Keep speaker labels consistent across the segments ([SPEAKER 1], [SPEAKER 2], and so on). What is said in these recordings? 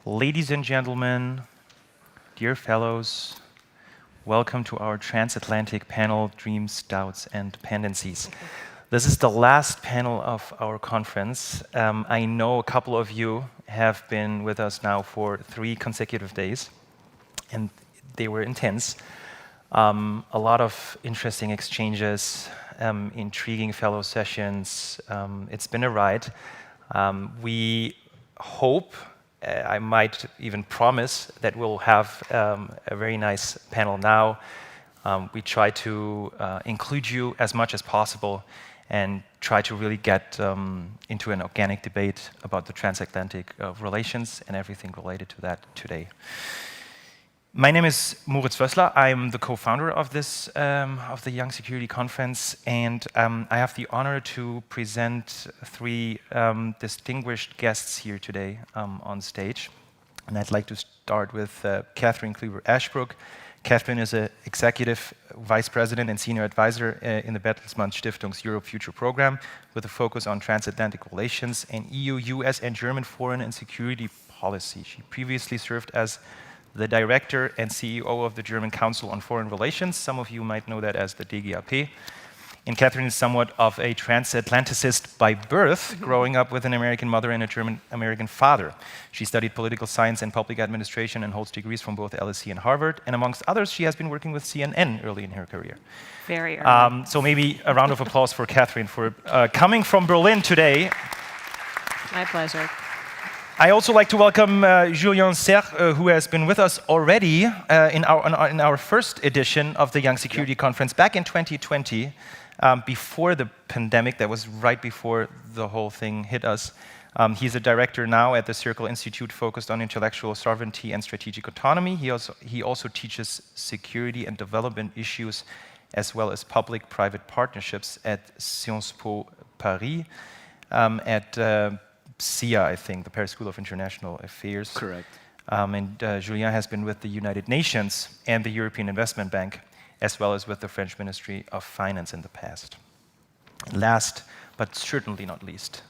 [SPEAKER 1] Ladies and gentlemen, dear fellows, welcome to our Transatlantic panel, Dreams, Doubts, and Dependencies. This is the last panel of our conference. I know a couple of you have been with us now for 3 consecutive days, and they were intense. A lot of interesting exchanges, intriguing fellow sessions. It's been a ride. We hope, I might even promise, that we'll have a very nice panel now. We try to include you as much as possible and try to really get into an organic debate about the transatlantic relations and everything related to that today. My name is Moritz Wössler. I'm the co-founder of this of the Young Security Conference, and I have the honor to present 3 distinguished guests here today on stage. And I'd like to start with Catherine Kleber-Ashbrook. Catherine is an executive vice president and senior advisor in the Bertelsmann Stiftung's Europe Future program, with a focus on transatlantic relations and EU, US, and German foreign and security policy. She previously served as the director and CEO of the German Council on Foreign Relations. Some of you might know that as the DGAP. And Catherine is somewhat of a transatlanticist by birth, growing up with an American mother and a German-American father. She studied political science and public administration and holds degrees from both LSE and Harvard. And amongst others, she has been working with CNN early in her career.
[SPEAKER 2] Very early.
[SPEAKER 1] So maybe a round of applause for Catherine for coming from Berlin today.
[SPEAKER 2] My pleasure.
[SPEAKER 1] I also like to welcome Julien Serre, who has been with us already in our first edition of the Young Security Conference back in 2020, before the pandemic. That was right before the whole thing hit us. He's a director now at the Circle Institute focused on intellectual sovereignty and strategic autonomy. He also teaches security and development issues as well as public-private partnerships at Sciences Po Paris, at SIA, I think, the Paris School of International Affairs.
[SPEAKER 3] Correct.
[SPEAKER 1] And Julien has been with the United Nations and the European Investment Bank, as well as with the French Ministry of Finance in the past. Last, but certainly not least,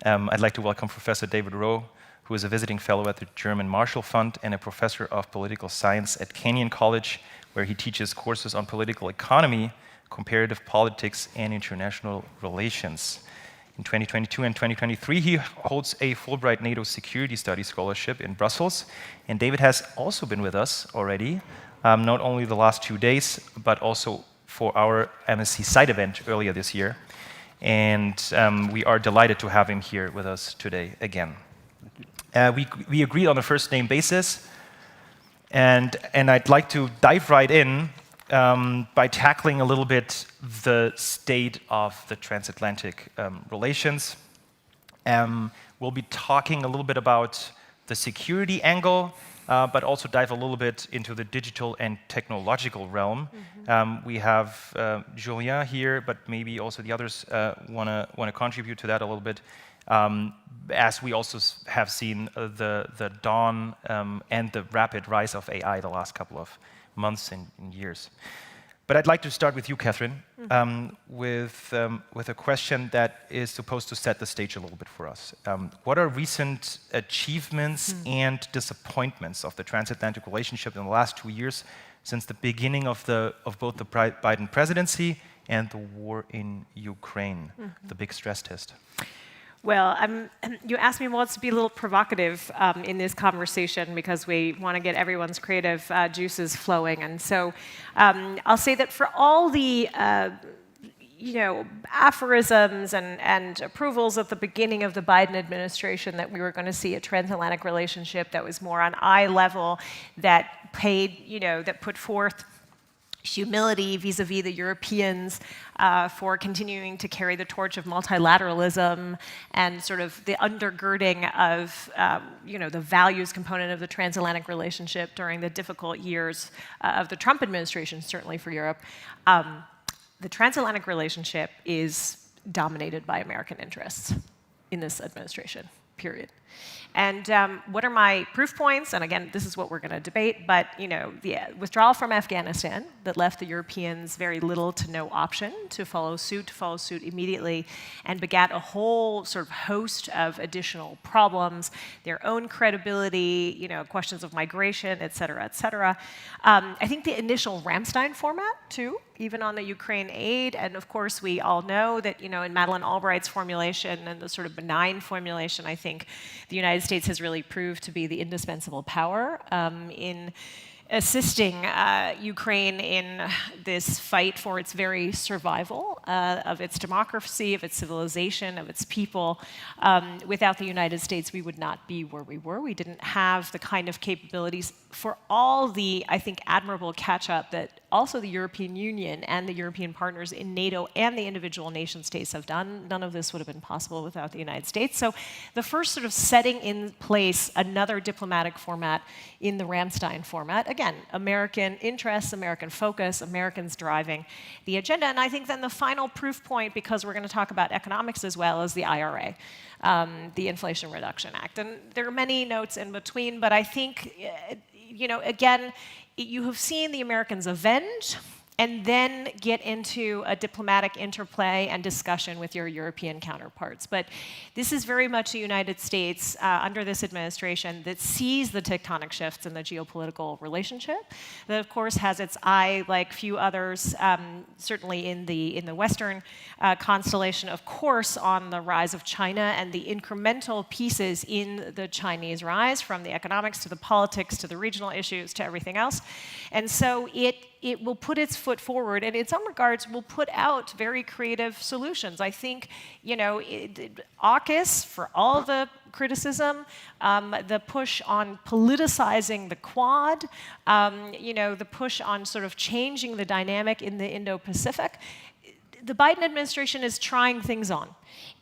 [SPEAKER 1] I'd like to welcome Professor David Rowe, who is a visiting fellow at the German Marshall Fund and a professor of political science at Kenyon College, where he teaches courses on political economy, comparative politics, and international relations. In 2022 and 2023, he holds a Fulbright NATO Security Studies Scholarship in Brussels. And David has also been with us already, not only the last 2 days, but also for our MSc site event earlier this year. And we are delighted to have him here with us today again. We agreed on a first-name basis, and I'd like to dive right in by tackling a little bit the state of the transatlantic relations. We'll be talking a little bit about the security angle, but also dive a little bit into the digital and technological realm. We have Julien here, but maybe also the others want to contribute to that a little bit, as we also have seen the dawn and the rapid rise of AI the last couple of months and years. But I'd like to start with you, Catherine, with a question that is supposed to set the stage a little bit for us. What are recent achievements and disappointments of the transatlantic relationship in the last 2 years, since the beginning of both the Biden presidency and the war in Ukraine, the big stress test?
[SPEAKER 2] Well, you asked me to be a little provocative in this conversation because we want to get everyone's creative juices flowing. And so I'll say that for all the aphorisms and approvals at the beginning of the Biden administration that we were going to see a transatlantic relationship that was more on eye level, that put forth humility vis-a-vis the Europeans for continuing to carry the torch of multilateralism and sort of the undergirding of the values component of the transatlantic relationship during the difficult years of the Trump administration, certainly for Europe. The transatlantic relationship is dominated by American interests in this administration. period. And what are my proof points? And again, this is what we're going to debate. But the withdrawal from Afghanistan that left the Europeans very little to no option to follow suit immediately, and begat a whole sort of host of additional problems, their own credibility, questions of migration, et cetera, et cetera. I think the initial Ramstein format, too, even on the Ukraine aid. And of course, we all know that, in Madeleine Albright's formulation and the sort of benign formulation, I think the United States has really proved to be the indispensable power in assisting Ukraine in this fight for its very survival of its democracy, of its civilization, of its people. Without the United States, we would not be where we were. We didn't have the kind of capabilities for all the, I think, admirable catch-up that also the European Union and the European partners in NATO and the individual nation states have done. None of this would have been possible without the United States. So the first sort of setting in place another diplomatic format in the Ramstein format, again, American interests, American focus, Americans driving the agenda. And I think then the final proof point, because we're going to talk about economics as well, is the IRA, the Inflation Reduction Act. And there are many notes in between, but I think, again, you have seen the Americans avenge and then get into a diplomatic interplay and discussion with your European counterparts. But this is very much the United States under this administration that sees the tectonic shifts in the geopolitical relationship, that of course has its eye, like few others, certainly in the Western constellation, of course, on the rise of China and the incremental pieces in the Chinese rise, from the economics to the politics to the regional issues to everything else. And so it will put its foot forward, and in some regards will put out very creative solutions. I think, AUKUS, for all the criticism, the push on politicizing the Quad, the push on sort of changing the dynamic in the Indo-Pacific, the Biden administration is trying things on,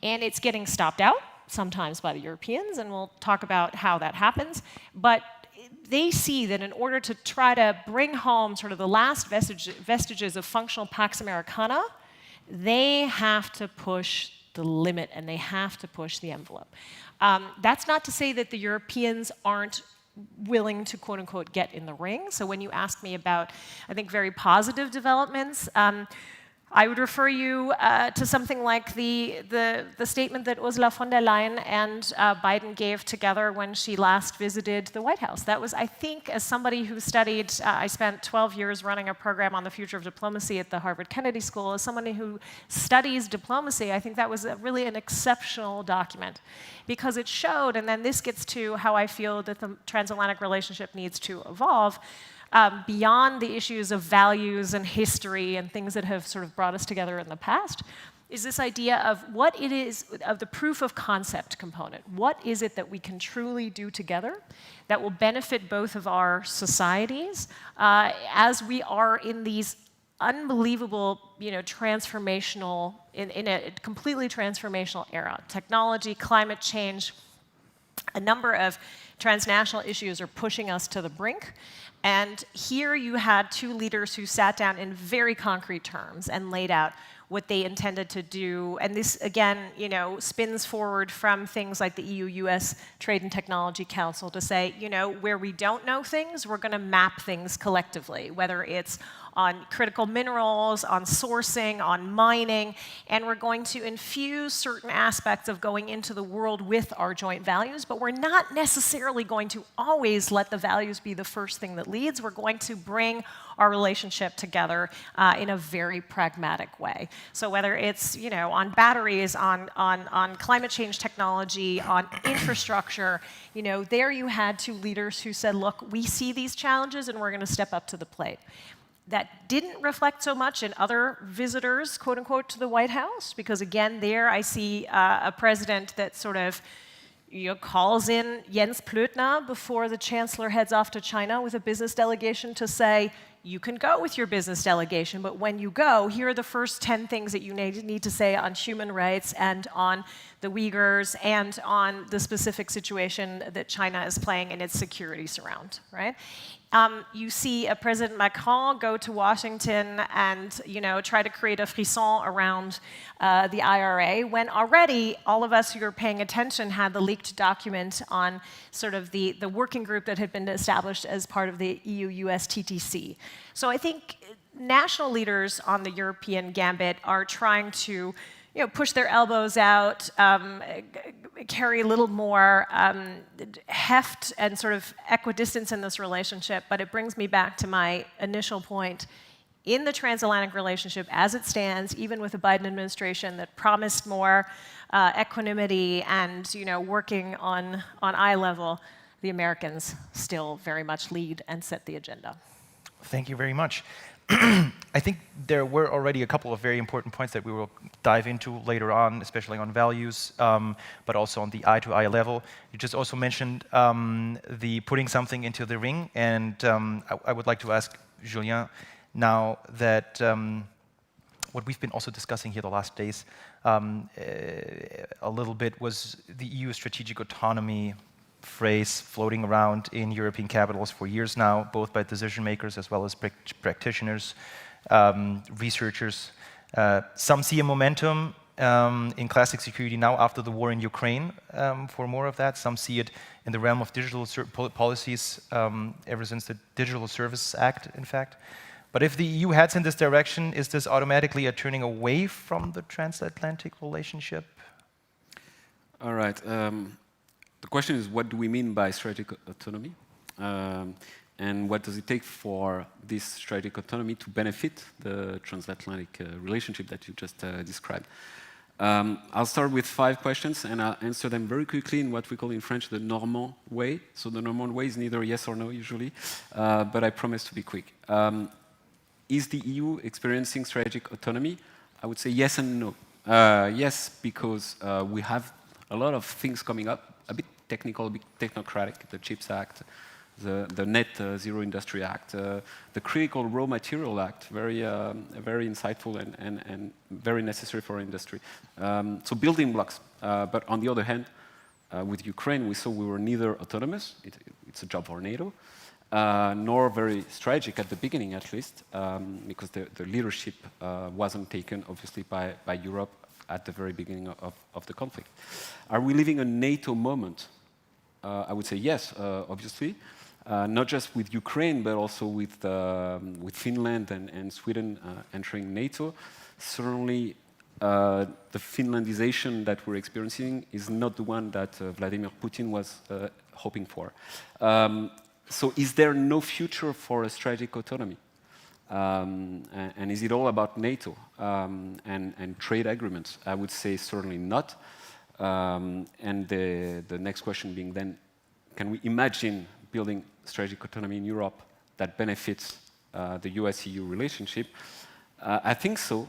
[SPEAKER 2] and it's getting stopped out, sometimes by the Europeans, and we'll talk about how that happens. But they see that in order to try to bring home sort of the last vestiges of functional Pax Americana, they have to push the limit and they have to push the envelope. That's not to say that the Europeans aren't willing to, quote unquote, get in the ring. So when you ask me about, I think, very positive developments, I would refer you to something like the statement that Ursula von der Leyen and Biden gave together when she last visited the White House. That was, I think, as somebody who studied, I spent 12 years running a program on the future of diplomacy at the Harvard Kennedy School. As somebody who studies diplomacy, I think that was really an exceptional document, because it showed, and then this gets to how I feel that the transatlantic relationship needs to evolve, beyond the issues of values and history and things that have sort of brought us together in the past, is this idea of what it is, of the proof of concept component. What is it that we can truly do together that will benefit both of our societies as we are in these unbelievable, transformational, in a completely transformational era. Technology, climate change, a number of transnational issues are pushing us to the brink. And here you had two leaders who sat down in very concrete terms and laid out what they intended to do. And this, again, spins forward from things like the EU-US Trade and Technology Council to say, where we don't know things, we're going to map things collectively, whether it's on critical minerals, on sourcing, on mining, and we're going to infuse certain aspects of going into the world with our joint values, but we're not necessarily going to always let the values be the first thing that leads. We're going to bring our relationship together in a very pragmatic way. So whether it's on batteries, on climate change technology, on infrastructure, there you had two leaders who said, look, we see these challenges and we're going to step up to the plate. That didn't reflect so much in other visitors, quote unquote, to the White House, because again, there I see a president that sort of calls in Jens Plötner before the chancellor heads off to China with a business delegation to say, you can go with your business delegation, but when you go, here are the first 10 things that you need to say on human rights and on the Uyghurs and on the specific situation that China is playing in its security surround, right? You see President Macron go to Washington and try to create a frisson around the IRA, when already all of us who are paying attention had the leaked document on sort of the working group that had been established as part of the EU-US TTC. So I think national leaders on the European gambit are trying to push their elbows out, carry a little more heft and sort of equidistance in this relationship. But it brings me back to my initial point. In the transatlantic relationship as it stands, even with the Biden administration that promised more equanimity and working on eye level, the Americans still very much lead and set the agenda.
[SPEAKER 1] Thank you very much. I think there were already a couple of very important points that we will dive into later on, especially on values, but also on the eye-to-eye level. You just also mentioned the putting something into the ring, and I would like to ask Julien now that what we've been also discussing here the last days a little bit was the EU strategic autonomy phrase floating around in European capitals for years now, both by decision makers as well as practitioners, researchers. Some see a momentum in classic security now after the war in Ukraine for more of that. Some see it in the realm of digital policies ever since the Digital Services Act, in fact. But if the EU heads in this direction, is this automatically a turning away from the transatlantic relationship?
[SPEAKER 3] All right. The question is, what do we mean by strategic autonomy? And what does it take for this strategic autonomy to benefit the transatlantic relationship that you just described? I'll start with 5 questions, and I'll answer them very quickly in what we call in French the Normand way. So the Normand way is neither yes or no, usually, but I promise to be quick. Is the EU experiencing strategic autonomy? I would say yes and no. Yes, because we have a lot of things coming up, a bit technical, a bit technocratic, the CHIPS Act, the Net Zero Industry Act, the Critical Raw Material Act, very insightful and very necessary for industry. So building blocks. But on the other hand, with Ukraine, we saw we were neither autonomous, it's a job for NATO, nor very strategic at the beginning, at least, because the leadership wasn't taken, obviously, by Europe at the very beginning of the conflict. Are we living a NATO moment? I would say yes, obviously. Not just with Ukraine, but also with Finland and Sweden entering NATO. Certainly, the Finlandization that we're experiencing is not the one that Vladimir Putin was hoping for. So is there no future for a strategic autonomy? And is it all about NATO and trade agreements? I would say certainly not. And the next question being then, can we imagine building strategic autonomy in Europe that benefits the US-EU relationship? I think so,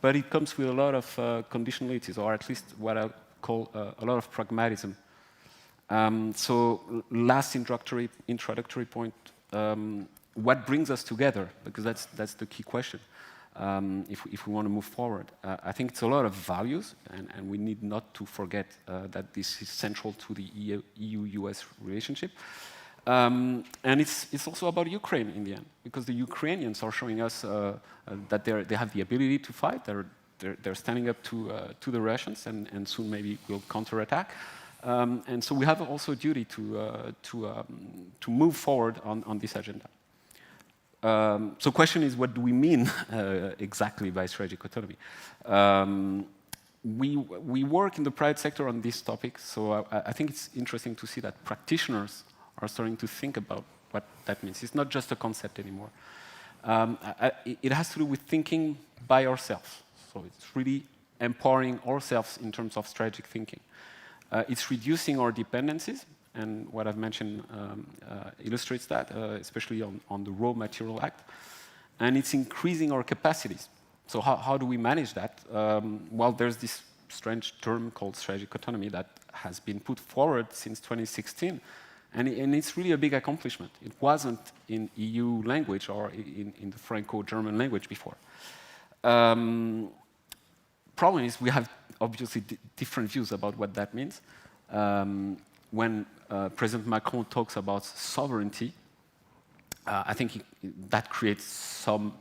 [SPEAKER 3] but it comes with a lot of conditionalities, or at least what I call a lot of pragmatism. So last introductory point, what brings us together? Because that's the key question. If we want to move forward, I think it's a lot of values, and we need not to forget that this is central to the EU-US relationship. And it's also about Ukraine in the end, because the Ukrainians are showing us that they have the ability to fight. They're standing up to the Russians, and soon maybe will counterattack. And so we have also a duty to move forward on this agenda. So question is, what do we mean exactly by strategic autonomy? We work in the private sector on this topic, so I think it's interesting to see that practitioners are starting to think about what that means. It's not just a concept anymore. It has to do with thinking by ourselves. So it's really empowering ourselves in terms of strategic thinking. It's reducing our dependencies, and what I've mentioned illustrates that, especially on the Raw Material Act. And it's increasing our capacities. So how do we manage that? Well, there's this strange term called strategic autonomy that has been put forward since 2016, And it's really a big accomplishment. It wasn't in EU language or in the Franco-German language before. Problem is we have obviously different views about what that means. When President Macron talks about sovereignty, I think that creates some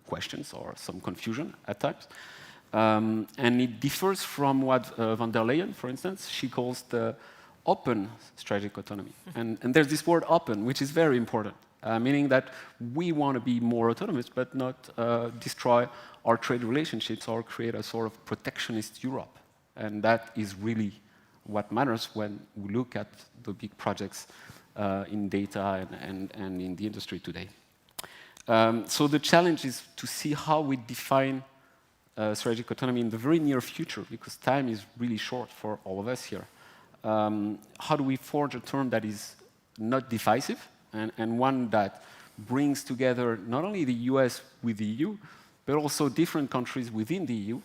[SPEAKER 3] questions or some confusion at times. And it differs from what von der Leyen, for instance, she calls the open strategic autonomy. And there's this word open, which is very important, meaning that we want to be more autonomous, but not destroy our trade relationships or create a sort of protectionist Europe. And that is really what matters when we look at the big projects in data and in the industry today. So the challenge is to see how we define strategic autonomy in the very near future, because time is really short for all of us here. How do we forge a term that is not divisive and one that brings together not only the US with the EU, but also different countries within the EU?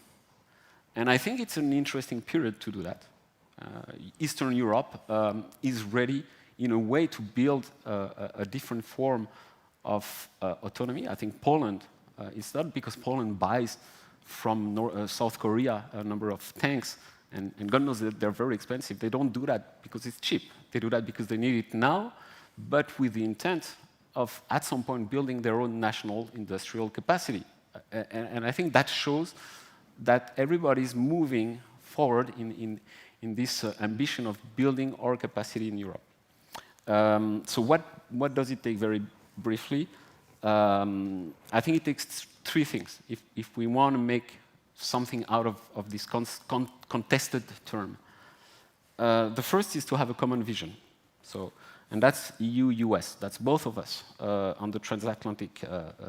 [SPEAKER 3] And I think it's an interesting period to do that. Eastern Europe is ready, in a way, to build a different form of autonomy. I think Poland is not because Poland buys from South Korea a number of tanks, and God knows that they're very expensive. They don't do that because it's cheap. They do that because they need it now, but with the intent of, at some point, building their own national industrial capacity. And I think that shows that everybody's moving forward in this ambition of building our capacity in Europe. So what does it take, very briefly? I think it takes three things if we want to make something out of this contested term. The first is to have a common vision. So, and that's EU-US. That's both of us on the transatlantic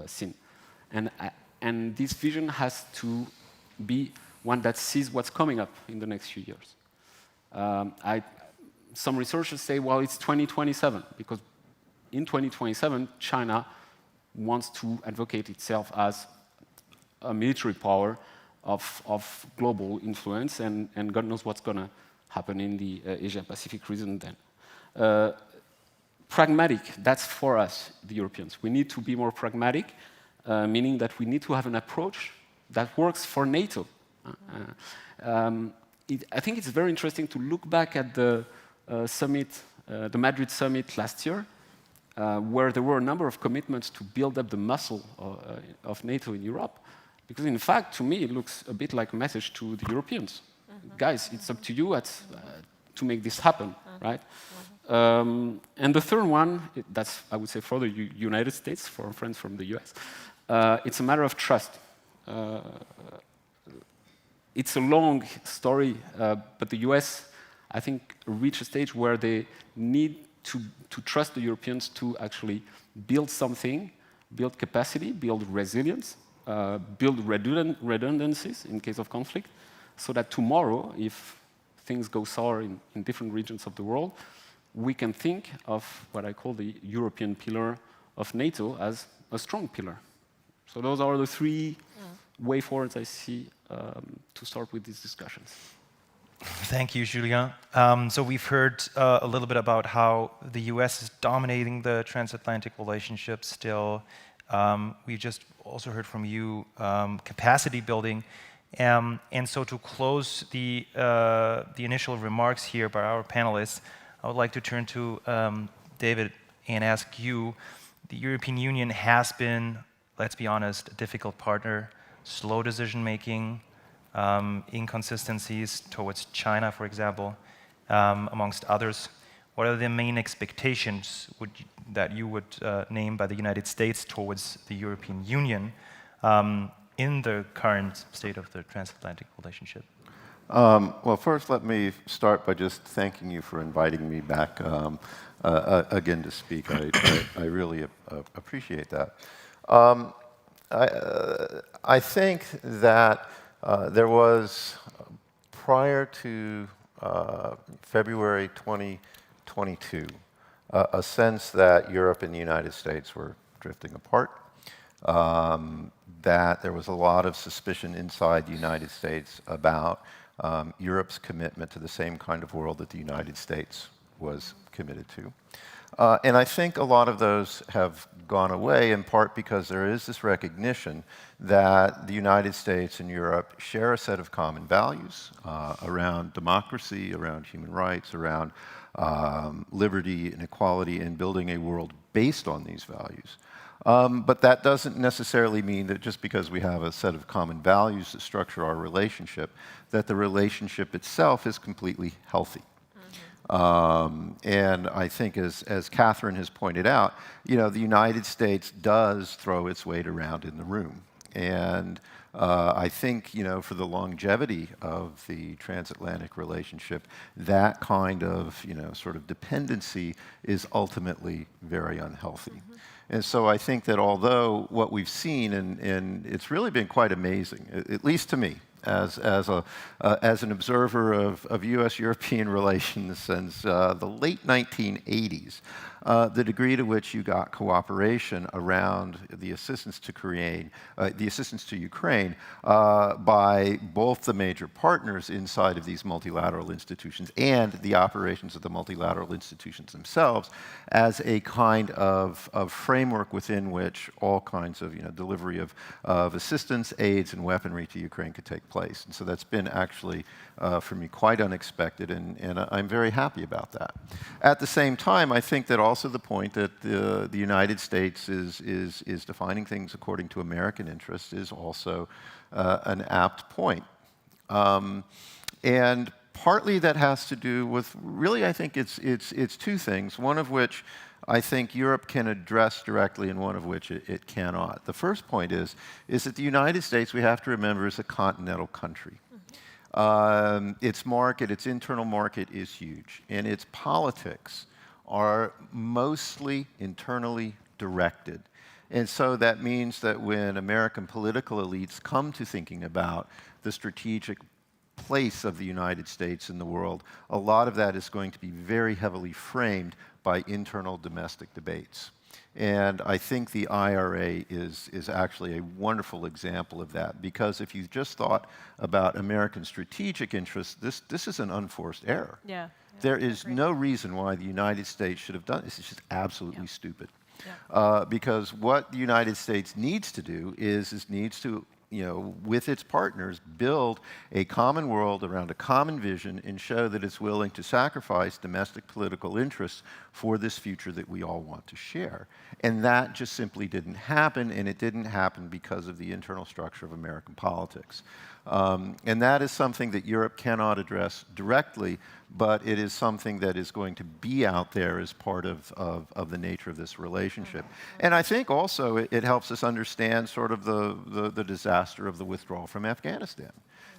[SPEAKER 3] scene. And this vision has to be one that sees what's coming up in the next few years. Some researchers say, well, it's 2027, because in 2027, China wants to advocate itself as a military power of global influence, and God knows what's going to happen in the Asia-Pacific region then. Pragmatic, that's for us, the Europeans. We need to be more pragmatic, meaning that we need to have an approach that works for NATO. I think it's very interesting to look back at the summit, the Madrid summit last year, where there were a number of commitments to build up the muscle of NATO in Europe. Because in fact, to me, it looks a bit like a message to the Europeans. Guys, it's up to you to make this happen, right? And the third one, that's, I would say, for the United States, for our friends from the US, it's a matter of trust. It's a long story, but the US, I think, reached a stage where they need to trust the Europeans to actually build something, build capacity, build resilience, build redundancies in case of conflict, so that tomorrow, if things go sour in different regions of the world, we can think of what I call the European pillar of NATO as a strong pillar. So those are the three way forwards I see to start with these discussions.
[SPEAKER 1] Thank you, Julien. So we've heard a little bit about how the US is dominating the transatlantic relationship still. We just also heard from you capacity building. And so to close the initial remarks here by our panelists, I would like to turn to David and ask you, the European Union has been, let's be honest, a difficult partner, slow decision-making, inconsistencies towards China, for example, amongst others. What are the main expectations that you would name by the United States towards the European Union in the current state of the transatlantic relationship?
[SPEAKER 4] Well, first, let me start by just thanking you for inviting me back again to speak. I really appreciate that. I think that there was, prior to February 2022, a sense that Europe and the United States were drifting apart, that there was a lot of suspicion inside the United States about Europe's commitment to the same kind of world that the United States was committed to. And I think a lot of those have gone away, in part because there is this recognition that the United States and Europe share a set of common values around democracy, around human rights, around liberty and equality, and building a world based on these values. But that doesn't necessarily mean that just because we have a set of common values that structure our relationship, that the relationship itself is completely healthy. And I think, as Catherine has pointed out, the United States does throw its weight around in the room. And I think, for the longevity of the transatlantic relationship, that kind of, sort of dependency is ultimately very unhealthy. And so I think that although what we've seen, and it's really been quite amazing, at least to me, as an observer of U.S.-European relations since the late 1980s, the degree to which you got cooperation around the assistance to Ukraine by both the major partners inside of these multilateral institutions and the operations of the multilateral institutions themselves as a kind of framework within which all kinds of delivery of assistance, aids, and weaponry to Ukraine could take place. And so that's been actually, for me, quite unexpected, and I'm very happy about that. At the same time, I think that also the point that the United States is defining things according to American interests is also an apt point. And partly that has to do with, really, I think it's two things, one of which I think Europe can address directly and one of which it cannot. The first point is that the United States, we have to remember, is a continental country. Its market, its internal market is huge, and its politics are mostly internally directed. And so that means that when American political elites come to thinking about the strategic place of the United States in the world, a lot of that is going to be very heavily framed by internal domestic debates. And I think the IRA is actually a wonderful example of that, because if you just thought about American strategic interests, this is an unforced error.
[SPEAKER 2] Yeah.
[SPEAKER 4] There is no reason why the United States should have done this. It's just absolutely stupid. Because what the United States needs to do is needs to, with its partners, build a common world around a common vision and show that it's willing to sacrifice domestic political interests for this future that we all want to share. And that just simply didn't happen, and it didn't happen because of the internal structure of American politics. And that is something that Europe cannot address directly, but it is something that is going to be out there as part of the nature of this relationship. And I think also it helps us understand sort of the disaster of the withdrawal from Afghanistan.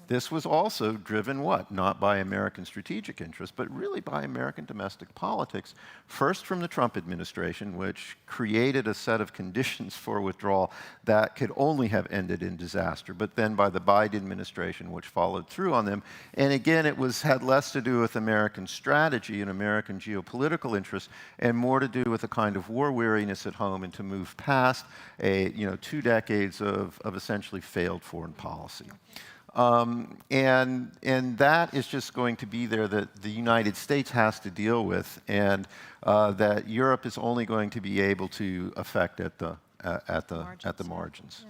[SPEAKER 4] This was also driven, not by American strategic interests, but really by American domestic politics. First from the Trump administration, which created a set of conditions for withdrawal that could only have ended in disaster, but then by the Biden administration, which followed through on them. And again, it had less to do with American strategy and American geopolitical interests, and more to do with a kind of war weariness at home and to move past 2 decades of essentially failed foreign policy. And that is just going to be there that the United States has to deal with, and that Europe is only going to be able to affect at the margins.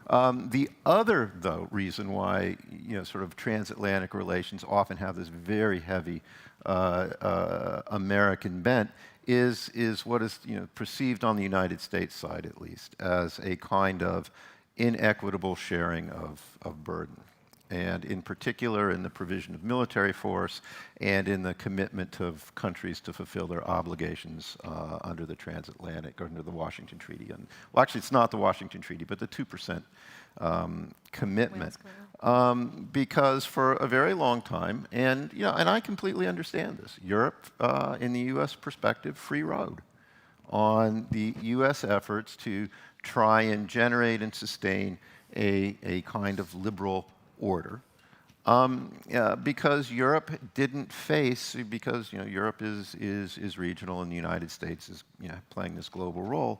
[SPEAKER 4] The other, though, reason why sort of transatlantic relations often have this very heavy American bent is what is perceived on the United States side, at least, as a kind of inequitable sharing of burden. And in particular in the provision of military force and in the commitment of countries to fulfill their obligations under the Transatlantic, or under the Washington Treaty. And, well, actually, it's not the Washington Treaty, but the 2% commitment. Because for a very long time, and I completely understand this, Europe, in the U.S. perspective, free rode on the U.S. efforts to try and generate and sustain a kind of liberal order, because Europe didn't face, because Europe is regional and the United States is playing this global role,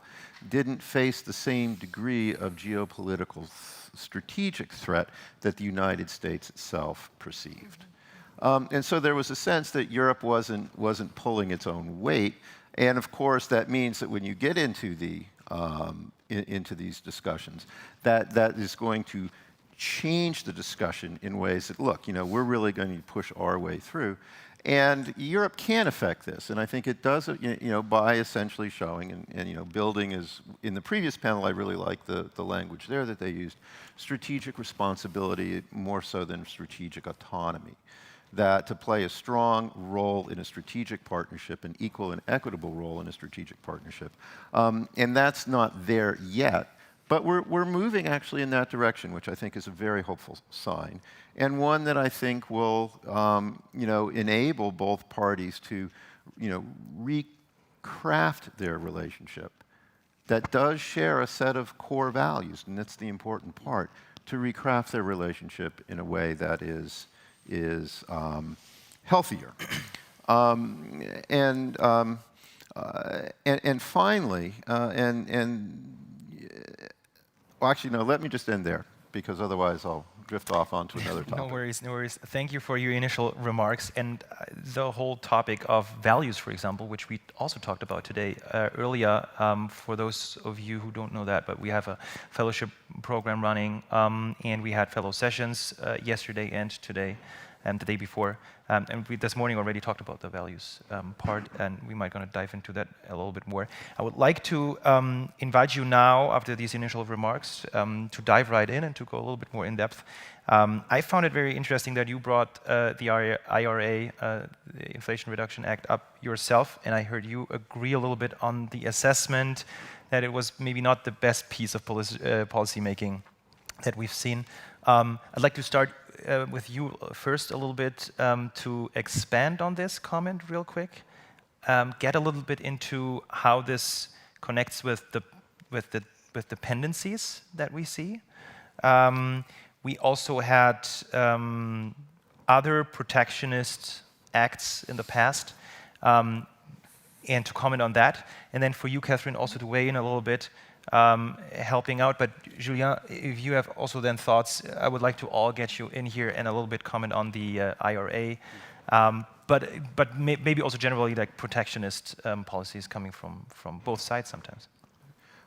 [SPEAKER 4] didn't face the same degree of geopolitical strategic threat that the United States itself perceived. And so there was a sense that Europe wasn't pulling its own weight. And of course, that means that when you get into into these discussions, that is going to change the discussion in ways that, look, we're really going to push our way through. And Europe can affect this, and I think it does, by essentially showing and building is, in the previous panel, I really like the language there that they used, strategic responsibility more so than strategic autonomy. That to play a strong role in a strategic partnership, an equal and equitable role in a strategic partnership. And that's not there yet, but we're moving actually in that direction, which I think is a very hopeful sign, and one that I think will enable both parties to recraft their relationship that does share a set of core values, and that's the important part, to recraft their relationship in a way that is healthier. And finally, well, actually, no, let me just end there, because otherwise I'll drift off onto another topic.
[SPEAKER 1] No worries, no worries. Thank you for your initial remarks. And the whole topic of values, for example, which we also talked about today earlier, for those of you who don't know that, but we have a fellowship program running, and we had fellow sessions yesterday and today, and the day before. And we this morning already talked about the values part, and we might going to dive into that a little bit more. I would like to invite you now, after these initial remarks, to dive right in and to go a little bit more in depth. I found it very interesting that you brought the IRA, the Inflation Reduction Act, up yourself, and I heard you agree a little bit on the assessment that it was maybe not the best piece of policy making that we've seen. I'd like to start with you first a little bit to expand on this comment real quick, get a little bit into how this connects with dependencies that we see. We also had other protectionist acts in the past, and to comment on that. And then for you, Catherine, also to weigh in a little bit, helping out. But Julien, if you have also then thoughts, I would like to all get you in here and a little bit comment on the IRA, but maybe also generally like protectionist policies coming from both sides sometimes.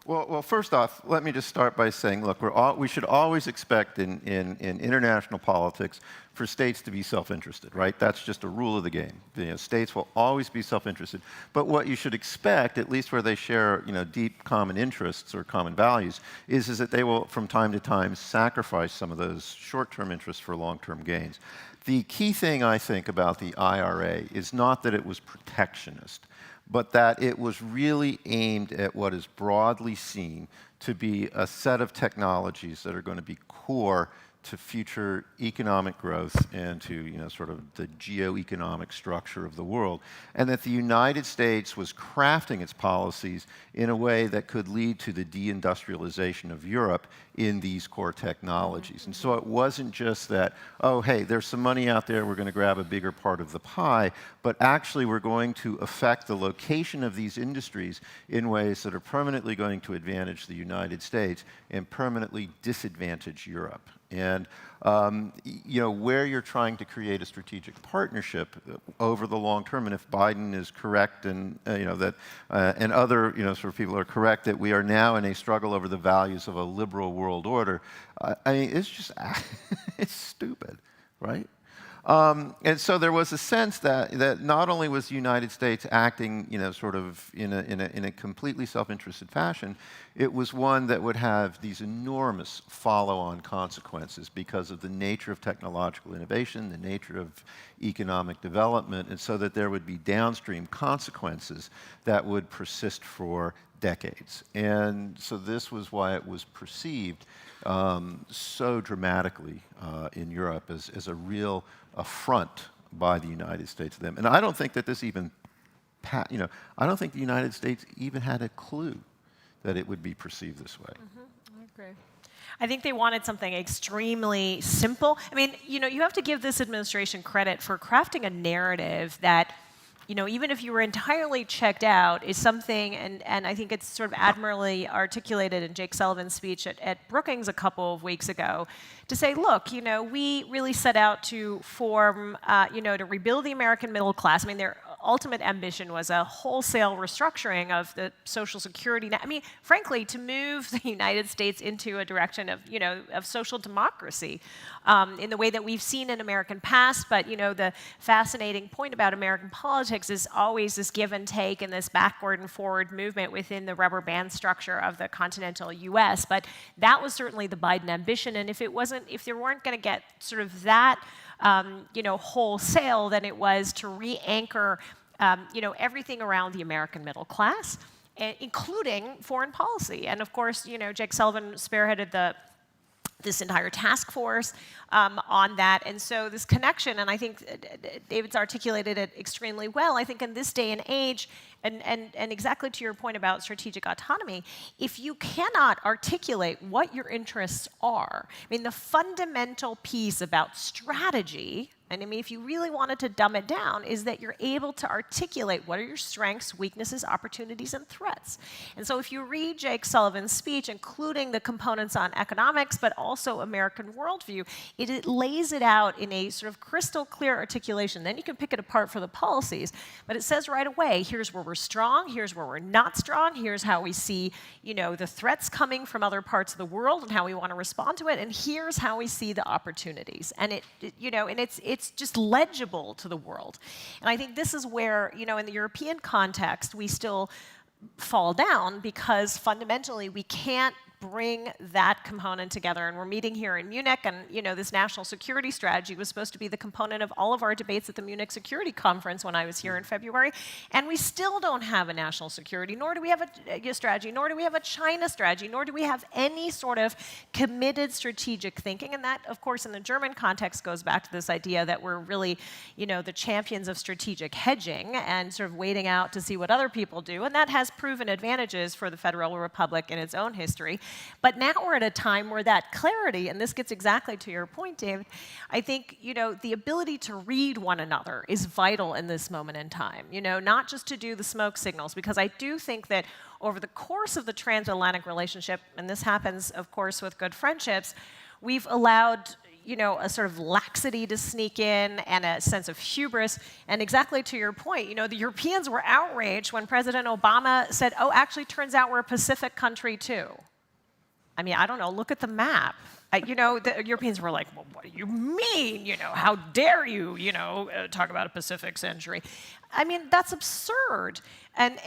[SPEAKER 4] Well, first off, let me just start by saying, look, we should always expect in international politics for states to be self-interested, right? That's just a rule of the game. States will always be self-interested. But what you should expect, at least where they share deep common interests or common values, is that they will, from time to time, sacrifice some of those short-term interests for long-term gains. The key thing, I think, about the IRA is not that it was protectionist, but that it was really aimed at what is broadly seen to be a set of technologies that are going to be core to future economic growth and to sort of the geoeconomic structure of the world, and that the United States was crafting its policies in a way that could lead to the deindustrialization of Europe in these core technologies. And so it wasn't just that, oh, hey, there's some money out there, we're going to grab a bigger part of the pie, but actually we're going to affect the location of these industries in ways that are permanently going to advantage the United States and permanently disadvantage Europe. And where you're trying to create a strategic partnership over the long term, and if Biden is correct, and that and other sort of people are correct that we are now in a struggle over the values of a liberal world order, I mean, it's just it's stupid, right? And so there was a sense that not only was the United States acting, sort of in a completely self-interested fashion, it was one that would have these enormous follow-on consequences because of the nature of technological innovation, the nature of economic development, and so that there would be downstream consequences that would persist for decades. And so this was why it was perceived so dramatically in Europe as a real affront by the United States to them. And I don't think that this even, I don't think the United States even had a clue that it would be perceived this way.
[SPEAKER 2] I agree. I think they wanted something extremely simple. I mean, you have to give this administration credit for crafting a narrative that even if you were entirely checked out, is something, and I think it's sort of admirably articulated in Jake Sullivan's speech at Brookings a couple of weeks ago, to say, look, we really set out to form, to rebuild the American middle class. I mean, their ultimate ambition was a wholesale restructuring of the Social Security net. I mean, frankly, to move the United States into a direction of social democracy in the way that we've seen in American past. But, the fascinating point about American politics is always this give and take and this backward and forward movement within the rubber band structure of the continental U.S. But that was certainly the Biden ambition. And if they weren't going to get sort of that wholesale, then it was to re-anchor, everything around the American middle class, including foreign policy. And of course, Jake Sullivan spearheaded this entire task force on that. And so this connection, and I think David's articulated it extremely well, I think in this day and age, and exactly to your point about strategic autonomy, if you cannot articulate what your interests are, I mean, the fundamental piece about strategy, and I mean, if you really wanted to dumb it down, is that you're able to articulate what are your strengths, weaknesses, opportunities, and threats. And so if you read Jake Sullivan's speech, including the components on economics, but also American worldview, it lays it out in a sort of crystal clear articulation. Then you can pick it apart for the policies, but it says right away, here's where we're strong, here's where we're not strong, here's how we see, the threats coming from other parts of the world and how we want to respond to it, and here's how we see the opportunities. And it's just legible to the world. And I think this is where, in the European context, we still fall down because fundamentally we can't bring that component together. And we're meeting here in Munich, and this national security strategy was supposed to be the component of all of our debates at the Munich Security Conference when I was here in February. And we still don't have a national security, nor do we have a strategy, nor do we have a China strategy, nor do we have any sort of committed strategic thinking. And that, of course, in the German context goes back to this idea that we're really, the champions of strategic hedging and sort of waiting out to see what other people do. And that has proven advantages for the Federal Republic in its own history. But now we're at a time where that clarity, and this gets exactly to your point, David, I think, the ability to read one another is vital in this moment in time, not just to do the smoke signals, because I do think that over the course of the transatlantic relationship, and this happens, of course, with good friendships, we've allowed a sort of laxity to sneak in and a sense of hubris. And exactly to your point, the Europeans were outraged when President Obama said, oh, actually, turns out we're a Pacific country, too. I mean, I don't know, look at the map. The Europeans were like, well, what do you mean? How dare you, talk about a Pacific century? I mean, that's absurd. And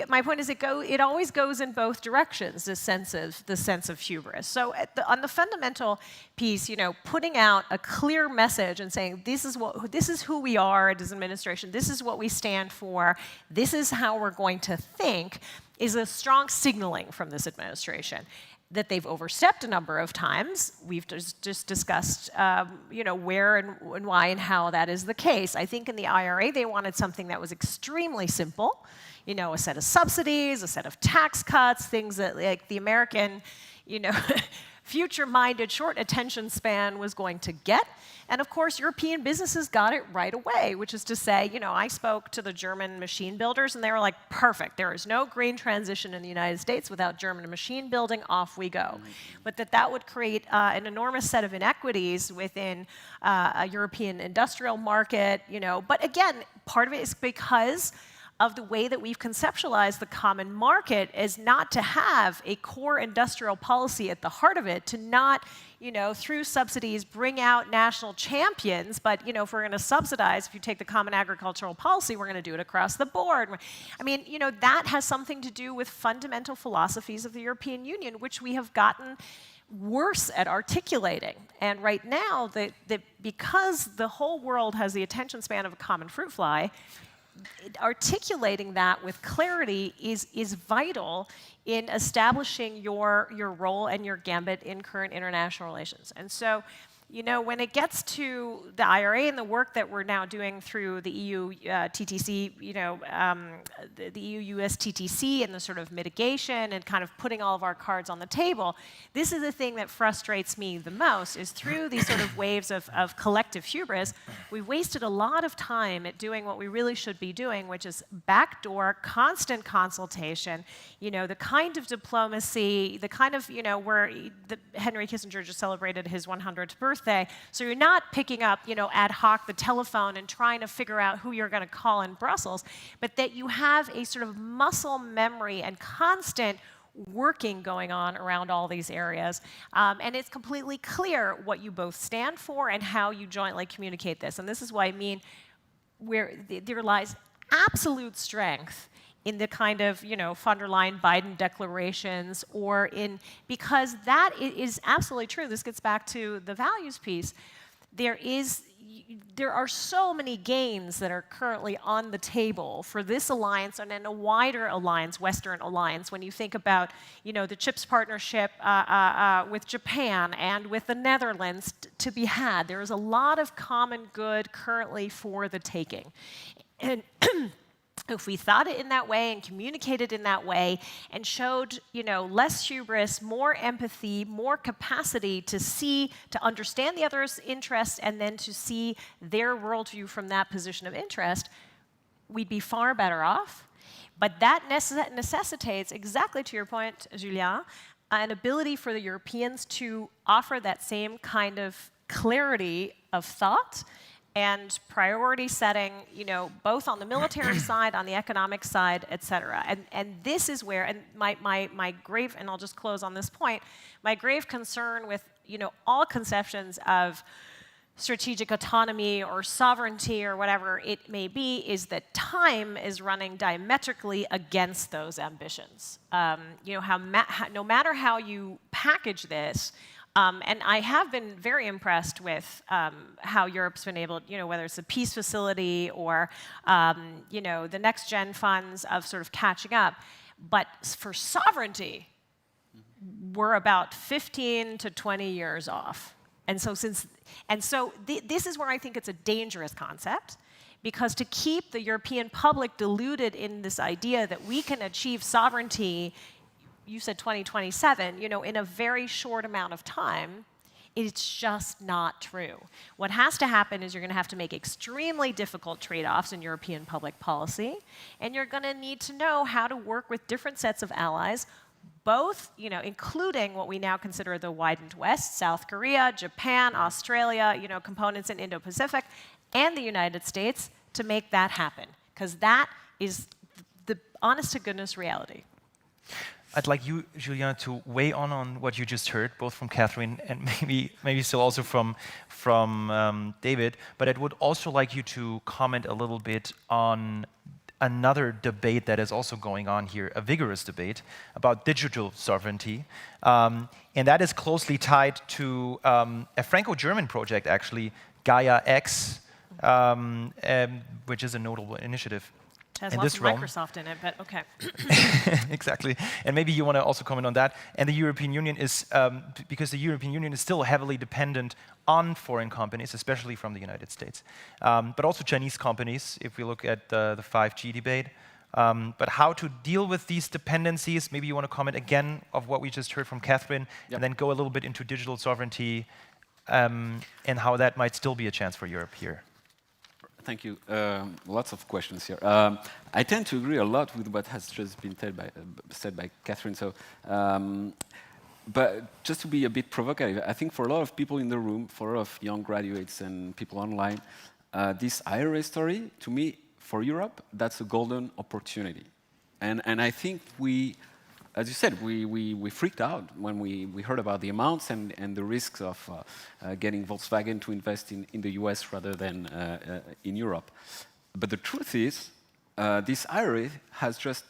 [SPEAKER 2] my point is it always goes in both directions, the sense of hubris. So on the fundamental piece, putting out a clear message and saying, this is who we are as an administration, this is what we stand for, this is how we're going to think, is a strong signaling from this administration. That they've overstepped a number of times. We've just discussed, where and why and how that is the case. I think in the IRA, they wanted something that was extremely simple, a set of subsidies, a set of tax cuts, things that like the American, future-minded, short attention span was going to get. And of course, European businesses got it right away, which is to say, I spoke to the German machine builders, and they were like, perfect. There is no green transition in the United States without German machine building. Off we go. But that would create an enormous set of inequities within a European industrial market, But again, part of it is because of the way that we've conceptualized the common market is not to have a core industrial policy at the heart of it, to not, through subsidies bring out national champions, but, if we're going to subsidize, if you take the common agricultural policy, we're going to do it across the board. I mean, that has something to do with fundamental philosophies of the European Union, which we have gotten worse at articulating. And right now, because the whole world has the attention span of a common fruit fly, articulating that with clarity is vital in establishing your role and your gambit in current international relations. And so, You know, when it gets to the IRA and the work that we're now doing through the EU TTC, you know, the EU-US TTC and the sort of mitigation and kind of putting all of our cards on the table, this is the thing that frustrates me the most, is through these sort of waves of collective hubris, we've wasted a lot of time at doing what we really should be doing, which is backdoor, constant consultation, you know, the kind of diplomacy, the kind of, you know, where Henry Kissinger just celebrated his 100th birthday. So you're not picking up, you know, ad hoc the telephone and trying to figure out who you're going to call in Brussels, but that you have a sort of muscle memory and constant working going on around all these areas. And it's completely clear what you both stand for and how you jointly communicate this. And this is what I mean, where there lies absolute strength in the kind of, you know, von der Leyen Biden declarations, or in, because that is absolutely true. This gets back to the values piece. There are so many gains that are currently on the table for this alliance and in a wider alliance, Western alliance, when you think about, you know, the CHIPS partnership with Japan and with the Netherlands to be had. There is a lot of common good currently for the taking. And if we thought it in that way and communicated in that way and showed, you know, less hubris, more empathy, more capacity to see, to understand the other's interests and then to see their worldview from that position of interest, we'd be far better off. But that necessitates, exactly to your point, Julien, an ability for the Europeans to offer that same kind of clarity of thought and priority setting, you know, both on the military side, on the economic side, et cetera. And this is where, and my grave, and I'll just close on this point, my grave concern with, you know, all conceptions of strategic autonomy or sovereignty or whatever it may be is that time is running diametrically against those ambitions. You know, no matter how you package this, and I have been very impressed with how Europe's been able, you know, whether it's a peace facility or, you know, the next gen funds of sort of catching up. But for sovereignty, we're about 15 to 20 years off. And so this is where I think it's a dangerous concept, because to keep the European public deluded in this idea that we can achieve sovereignty, you said 2027, you know, in a very short amount of time, it's just not true. What has to happen is you're going to have to make extremely difficult trade-offs in European public policy, and you're going to need to know how to work with different sets of allies, both, you know, including what we now consider the widened West, South Korea, Japan, Australia, you know, components in Indo-Pacific, and the United States, to make that happen, because that is the honest-to-goodness reality.
[SPEAKER 1] I'd like you, Julien, to weigh on what you just heard, both from Catherine and maybe so also from David. But I would also like you to comment a little bit on another debate that is also going on here, a vigorous debate about digital sovereignty. And that is closely tied to a Franco-German project, actually, Gaia X, which is a notable initiative.
[SPEAKER 2] It has lots of Microsoft in it, but okay.
[SPEAKER 1] Exactly. And maybe you want to also comment on that. And the European Union is, because the European Union is still heavily dependent on foreign companies, especially from the United States, but also Chinese companies, if we look at the 5G debate. But how to deal with these dependencies, maybe you want to comment again of what we just heard from Catherine, and then go a little bit into digital sovereignty and how that might still be a chance for Europe here.
[SPEAKER 3] Thank you. Lots of questions here. I tend to agree a lot with what has just been said by Catherine. So, but just to be a bit provocative, I think for a lot of people in the room, for a lot of young graduates and people online, this IRA story, to me, for Europe, that's a golden opportunity. And I think we, as you said, we freaked out when we heard about the amounts and the risks of getting Volkswagen to invest in the US rather than in Europe. But the truth is, this IRA has just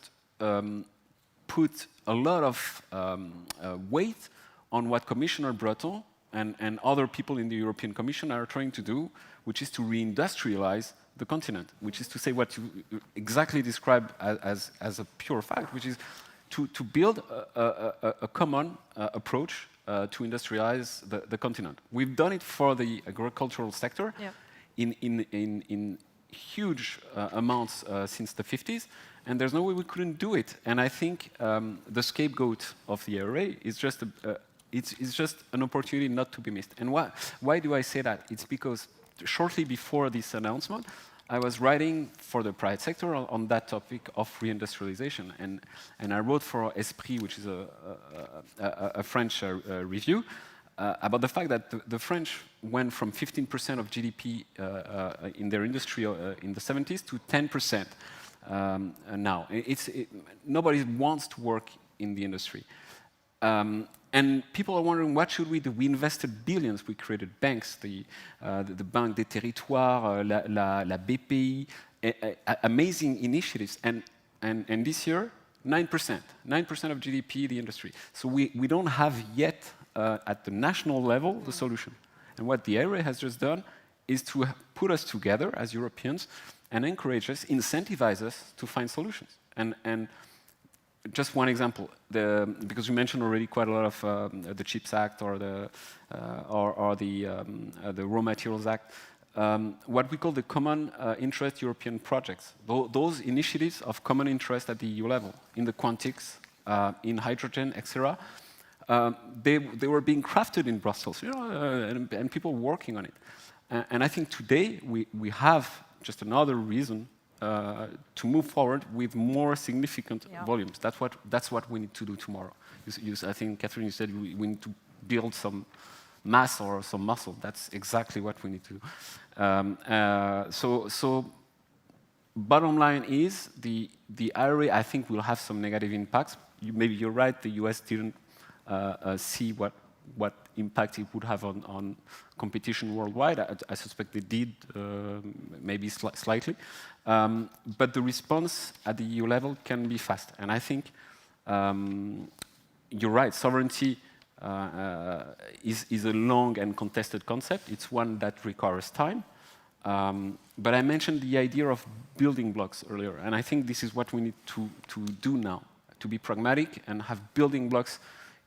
[SPEAKER 3] put a lot of weight on what Commissioner Breton and other people in the European Commission are trying to do, which is to reindustrialize the continent, which is to say what you exactly described as a pure fact, which is to build a common approach to industrialize the continent. We've done it for the agricultural sector in huge amounts since the 50s, and there's no way we couldn't do it. And I think the scapegoat of the IRA is just it's just an opportunity not to be missed. And why do I say that? It's because shortly before this announcement, I was writing for the private sector on that topic of reindustrialization, and I wrote for Esprit, which is a French review, about the fact that the French went from 15% of GDP in their industry in the 70s to 10% now. Nobody wants to work in the industry. And people are wondering, what should we do? We invested billions. We created banks, the Banque des Territoires, la BPI, amazing initiatives. And this year, 9% of GDP, the industry. So we don't have yet, at the national level, the solution. And what the IRA has just done is to put us together as Europeans and encourage us, incentivize us to find solutions. And just one example, because you mentioned already quite a lot of the CHIPS Act or the Raw Materials Act, what we call the Common Interest European projects. Those initiatives of common interest at the EU level, in the quantics, in hydrogen, etc., they were being crafted in Brussels, and people working on it. And I think today we have just another reason to move forward with more significant volumes. That's what we need to do tomorrow. I think, Catherine, you said we need to build some mass or some muscle. That's exactly what we need to do. So bottom line is, the IRA, I think, will have some negative impacts. Maybe you're right, the US didn't see what impact it would have on competition worldwide. I suspect they did, maybe slightly. But the response at the EU level can be fast. And I think you're right, sovereignty is a long and contested concept. It's one that requires time. But I mentioned the idea of building blocks earlier. And I think this is what we need to do now, to be pragmatic and have building blocks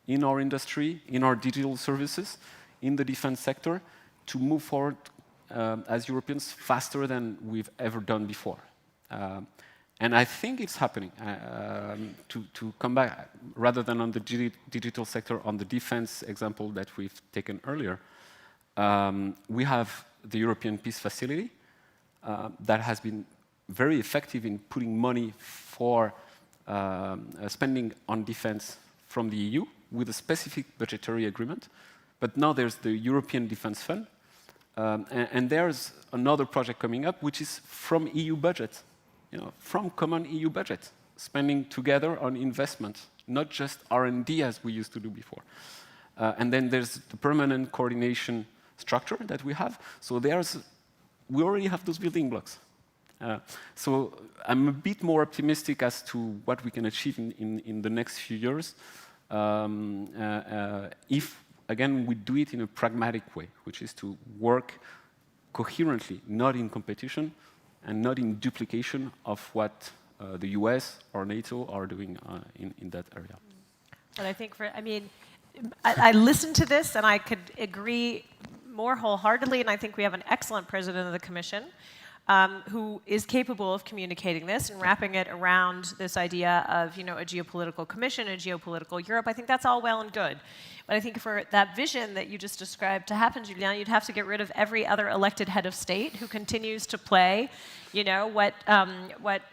[SPEAKER 3] in our industry, in our digital services, in the defense sector, to move forward as Europeans faster than we've ever done before. And I think it's happening. To come back, rather than on the digital sector, on the defense example that we've taken earlier, we have the European Peace Facility that has been very effective in putting money for spending on defense from the EU, with a specific budgetary agreement. But now there's the European Defence Fund, and there's another project coming up, which is from EU budget, from common EU budget, spending together on investment, not just R&D as we used to do before. And then there's the permanent coordination structure that we have. So we already have those building blocks. So I'm a bit more optimistic as to what we can achieve in the next few years. If, again, we do it in a pragmatic way, which is to work coherently, not in competition and not in duplication of what the US or NATO are doing in that area.
[SPEAKER 2] But I think, I listened to this and I could agree more wholeheartedly, and I think we have an excellent president of the Commission who is capable of communicating this and wrapping it around this idea of, a geopolitical commission, a geopolitical Europe. I think that's all well and good. But I think for that vision that you just described to happen, Julien, you'd have to get rid of every other elected head of state who continues to play, what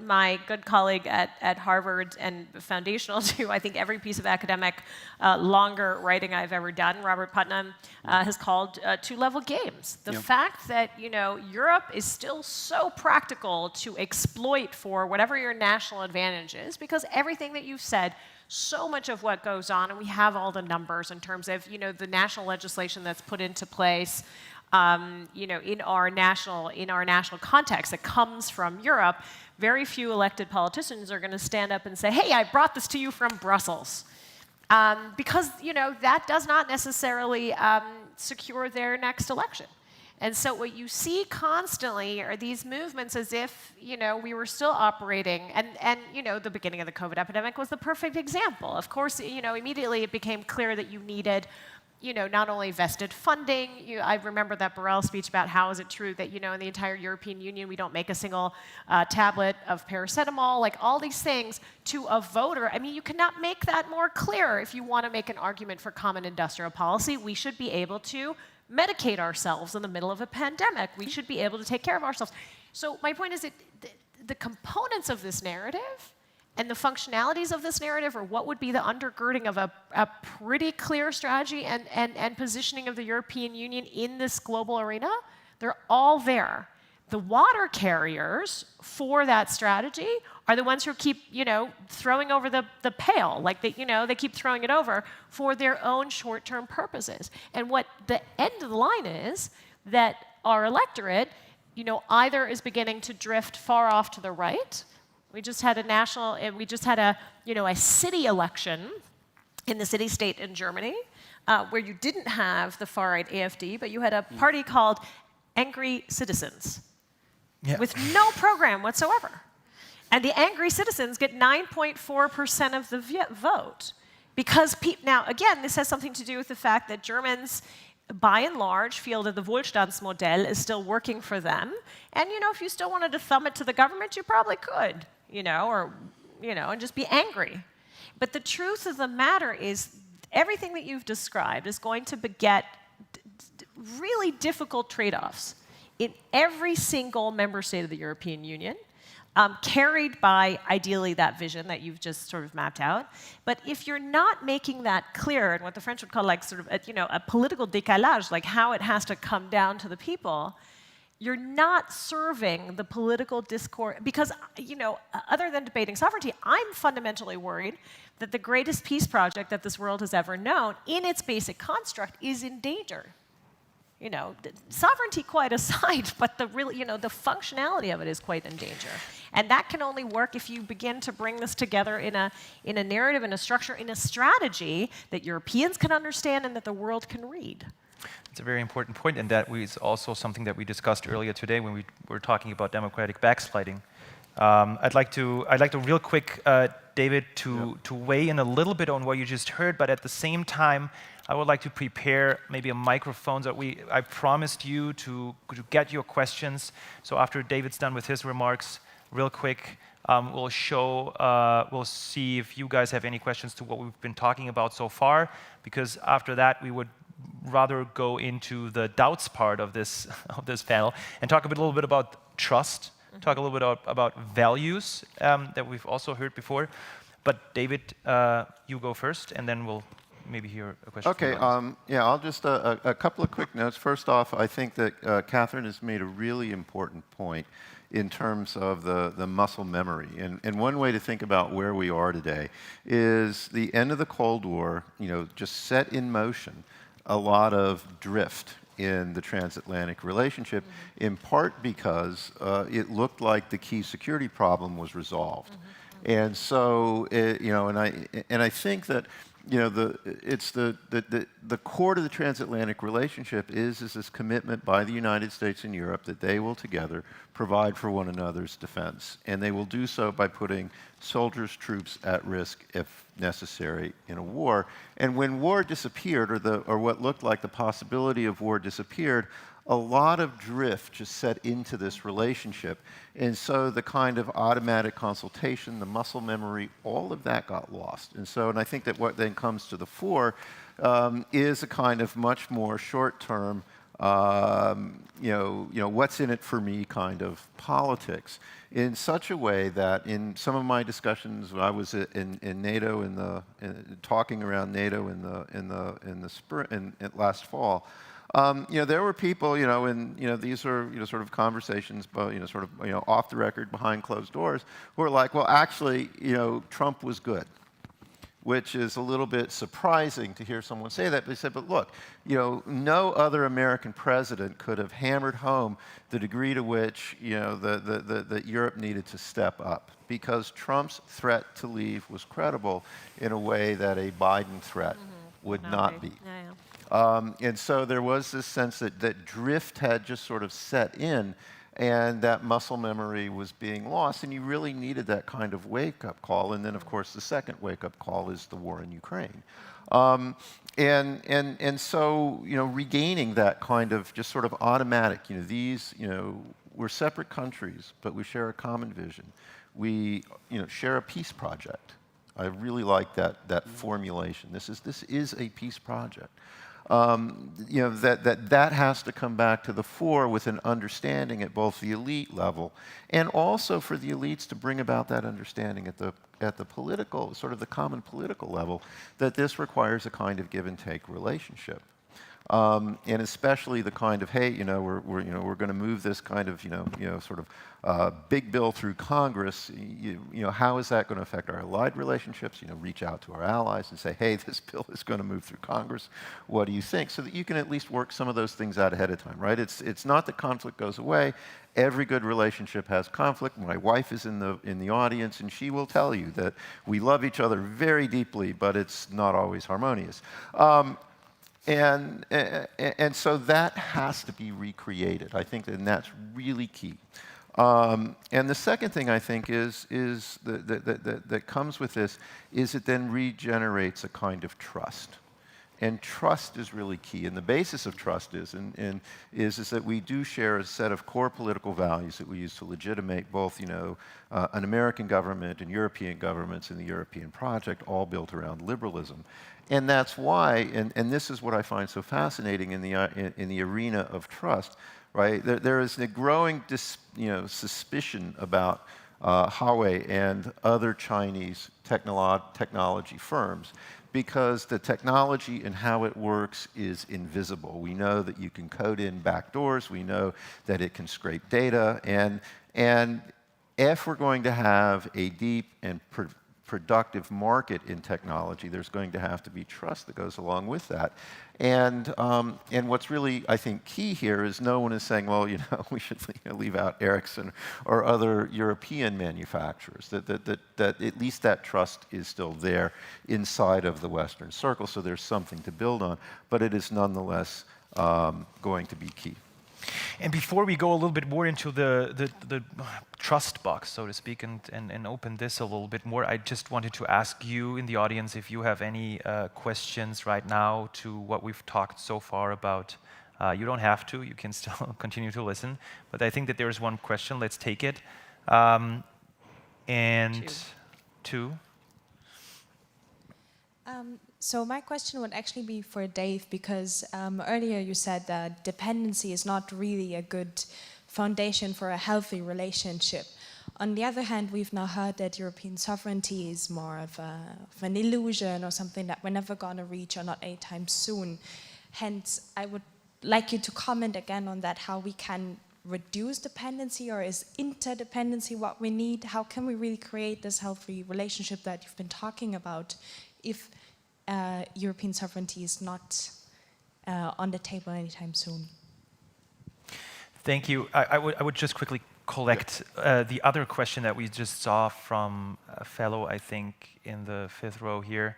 [SPEAKER 2] my good colleague at Harvard and foundational do. I think every piece of academic longer writing I've ever done, Robert Putnam has called two-level games. The fact that, Europe is still so practical to exploit for whatever your national advantage is, because everything that you've said, so much of what goes on, and we have all the numbers in terms of, the national legislation that's put into place, in our national context that comes from Europe. Very few elected politicians are going to stand up and say, "Hey, I brought this to you from Brussels," because that does not necessarily secure their next election. And so what you see constantly are these movements as if, we were still operating, and the beginning of the COVID epidemic was the perfect example. Of course, immediately it became clear that you needed not only vested funding. I remember that Borrell speech about how is it true that, in the entire European Union, we don't make a single tablet of paracetamol, like all these things to a voter. I mean, you cannot make that more clear. If you want to make an argument for common industrial policy, we should be able to medicate ourselves in the middle of a pandemic. We should be able to take care of ourselves. So my point is that the components of this narrative and the functionalities of this narrative, or what would be the undergirding of a pretty clear strategy and positioning of the European Union in this global arena, they're all there. The water carriers for that strategy are the ones who keep, throwing over the pail, like they keep throwing it over for their own short-term purposes. And what the end of the line is that our electorate, either is beginning to drift far off to the right. We just had a city election in the city-state in Germany where you didn't have the far-right AfD, but you had a party called Angry Citizens with no program whatsoever. And the Angry Citizens get 9.4% of the vote. Because now, again, this has something to do with the fact that Germans, by and large, feel that the Wohlstandsmodell is still working for them. And, if you still wanted to thumb it to the government, you probably could, and just be angry. But the truth of the matter is everything that you've described is going to beget really difficult trade-offs in every single member state of the European Union, carried by, ideally, that vision that you've just sort of mapped out. But if you're not making that clear, and what the French would call like sort of a political décalage, like how it has to come down to the people, you're not serving the political discourse. Because, other than debating sovereignty, I'm fundamentally worried that the greatest peace project that this world has ever known, in its basic construct, is in danger. Sovereignty quite aside, but the functionality of it is quite in danger. And that can only work if you begin to bring this together in a narrative, in a structure, in a strategy that Europeans can understand and that the world can read.
[SPEAKER 1] It's a very important point, and that is also something that we discussed earlier today when we were talking about democratic backsliding. I'd like to real quick, David, to weigh in a little bit on what you just heard, but at the same time, I would like to prepare maybe a microphone that I promised you to get your questions. So after David's done with his remarks, real quick, we'll see if you guys have any questions to what we've been talking about so far, because after that we would rather go into the doubts part of this panel and talk a little bit about trust, talk a little bit about values that we've also heard before. But David, you go first, and then we'll maybe hear a question.
[SPEAKER 4] Okay, I'll just a couple of quick notes. First off, I think that Catherine has made a really important point in terms of the muscle memory. And one way to think about where we are today is the end of the Cold War, just set in motion a lot of drift in the transatlantic relationship, in part because it looked like the key security problem was resolved. And so, and I think that the core to the transatlantic relationship is this commitment by the United States and Europe that they will together provide for one another's defense. And they will do so by putting soldiers, troops at risk if necessary in a war. And when war disappeared, or what looked like the possibility of war disappeared, a lot of drift just set into this relationship. And so the kind of automatic consultation, the muscle memory, all of that got lost. And I think that what then comes to the fore is a kind of much more short-term, what's in it for me kind of politics, in such a way that in some of my discussions when I was in NATO, talking around NATO in the spring, last fall, there were people, and these are sort of conversations, but off the record, behind closed doors, who are like, well, actually, Trump was good, which is a little bit surprising to hear someone say that. But they said, but look, no other American president could have hammered home the degree to which that Europe needed to step up, because Trump's threat to leave was credible in a way that a Biden threat would not be. And so there was this sense that drift had just sort of set in, and that muscle memory was being lost, and you really needed that kind of wake-up call. And then, of course, the second wake-up call is the war in Ukraine. And so, regaining that kind of just sort of automatic, we're separate countries, but we share a common vision. We, share a peace project. I really like that formulation. This is a peace project. That has to come back to the fore with an understanding at both the elite level, and also for the elites to bring about that understanding at the political, sort of the common political level, that this requires a kind of give and take relationship. And especially the kind of, hey, we're going to move this kind of, sort of big bill through Congress. How is that going to affect our allied relationships? Reach out to our allies and say, hey, this bill is going to move through Congress. What do you think? So that you can at least work some of those things out ahead of time, right? It's not that conflict goes away. Every good relationship has conflict. My wife is in the audience, and she will tell you that we love each other very deeply, but it's not always harmonious. And so that has to be recreated, I think, and that's really key. And the second thing I think is that comes with this is it then regenerates a kind of trust. And trust is really key. And the basis of trust is that we do share a set of core political values that we use to legitimate both, an American government and European governments and the European project, all built around liberalism. And that's why, and this is what I find so fascinating in the arena of trust, right? There is a growing suspicion about Huawei and other Chinese technology firms, because the technology and how it works is invisible. We know that you can code in backdoors. We know that it can scrape data. And if we're going to have a deep and productive market in technology, there's going to have to be trust that goes along with that. And what's really, I think, key here is no one is saying, well, we should leave out Ericsson or other European manufacturers, that at least that trust is still there inside of the Western circle, so there's something to build on, but it is nonetheless going to be key.
[SPEAKER 1] And before we go a little bit more into the trust box, so to speak, and open this a little bit more, I just wanted to ask you in the audience if you have any questions right now to what we've talked so far about. You don't have to. You can still continue to listen. But I think that there is one question. Let's take it. And two.
[SPEAKER 5] So my question would actually be for Dave, because earlier you said that dependency is not really a good foundation for a healthy relationship. On the other hand, we've now heard that European sovereignty is more of an illusion or something that we're never going to reach, or not anytime soon. Hence, I would like you to comment again on that, how we can reduce dependency, or is interdependency what we need? How can we really create this healthy relationship that you've been talking about if European sovereignty is not on the table anytime soon?
[SPEAKER 1] Thank you. I would just quickly collect the other question that we just saw from a fellow, I think, in the fifth row here.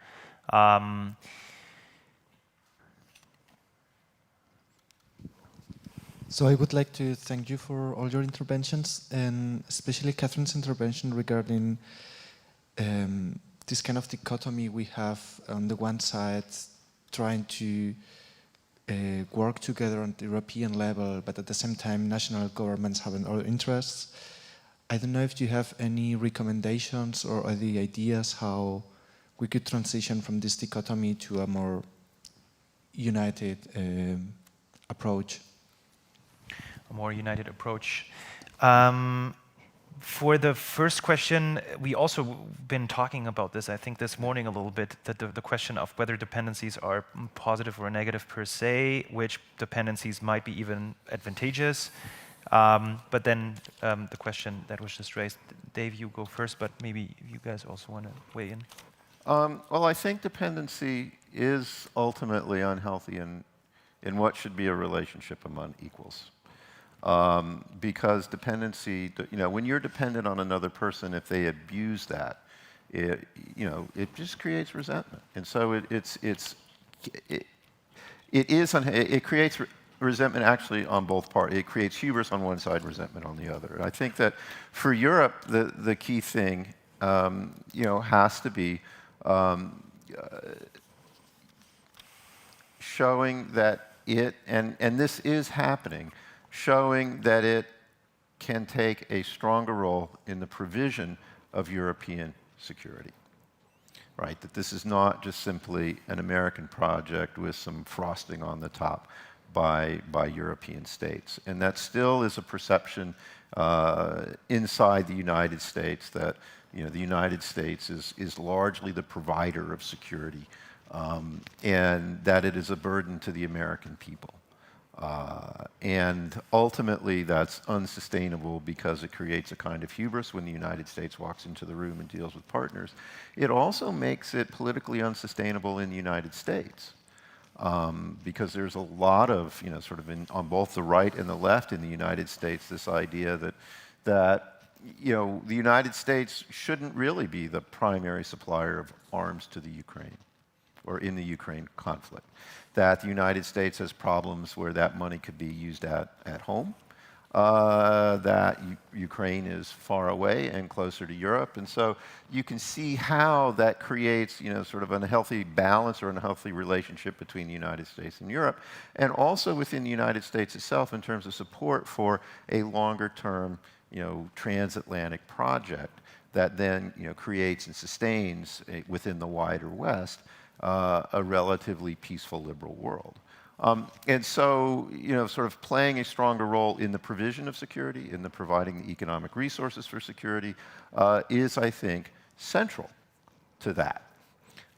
[SPEAKER 6] So I would like to thank you for all your interventions, and especially Catherine's intervention regarding this kind of dichotomy we have on the one side, trying to work together on the European level, but at the same time national governments having other interests. I don't know if you have any recommendations or any ideas how we could transition from this dichotomy to a more united approach.
[SPEAKER 1] A more united approach. For the first question, we also been talking about this, I think, this morning a little bit, that the question of whether dependencies are positive or negative per se, which dependencies might be even advantageous. But then the question that was just raised, Dave, you go first, but maybe you guys also want to weigh in.
[SPEAKER 4] Well, I think dependency is ultimately unhealthy in what should be a relationship among equals. Because dependency, when you're dependent on another person, if they abuse that, it just creates resentment, and so it creates resentment actually on both parties. It creates hubris on one side, resentment on the other. And I think that for Europe, the key thing, has to be showing that it, and this is happening, showing that it can take a stronger role in the provision of European security. Right, that this is not just simply an American project with some frosting on the top by European states. And that still is a perception inside the United States that the United States is largely the provider of security, and that it is a burden to the American people. And ultimately, that's unsustainable because it creates a kind of hubris when the United States walks into the room and deals with partners. It also makes it politically unsustainable in the United States because there's a lot of, sort of on both the right and the left in the United States, this idea that the United States shouldn't really be the primary supplier of arms to the Ukraine or in the Ukraine conflict. That the United States has problems where that money could be used at home, that Ukraine is far away and closer to Europe. And so you can see how that creates, sort of an unhealthy balance or an unhealthy relationship between the United States and Europe, and also within the United States itself in terms of support for a longer-term, transatlantic project that then, creates and sustains within the wider West a relatively peaceful liberal world. And so, sort of playing a stronger role in the provision of security, in the providing the economic resources for security, is, I think, central to that.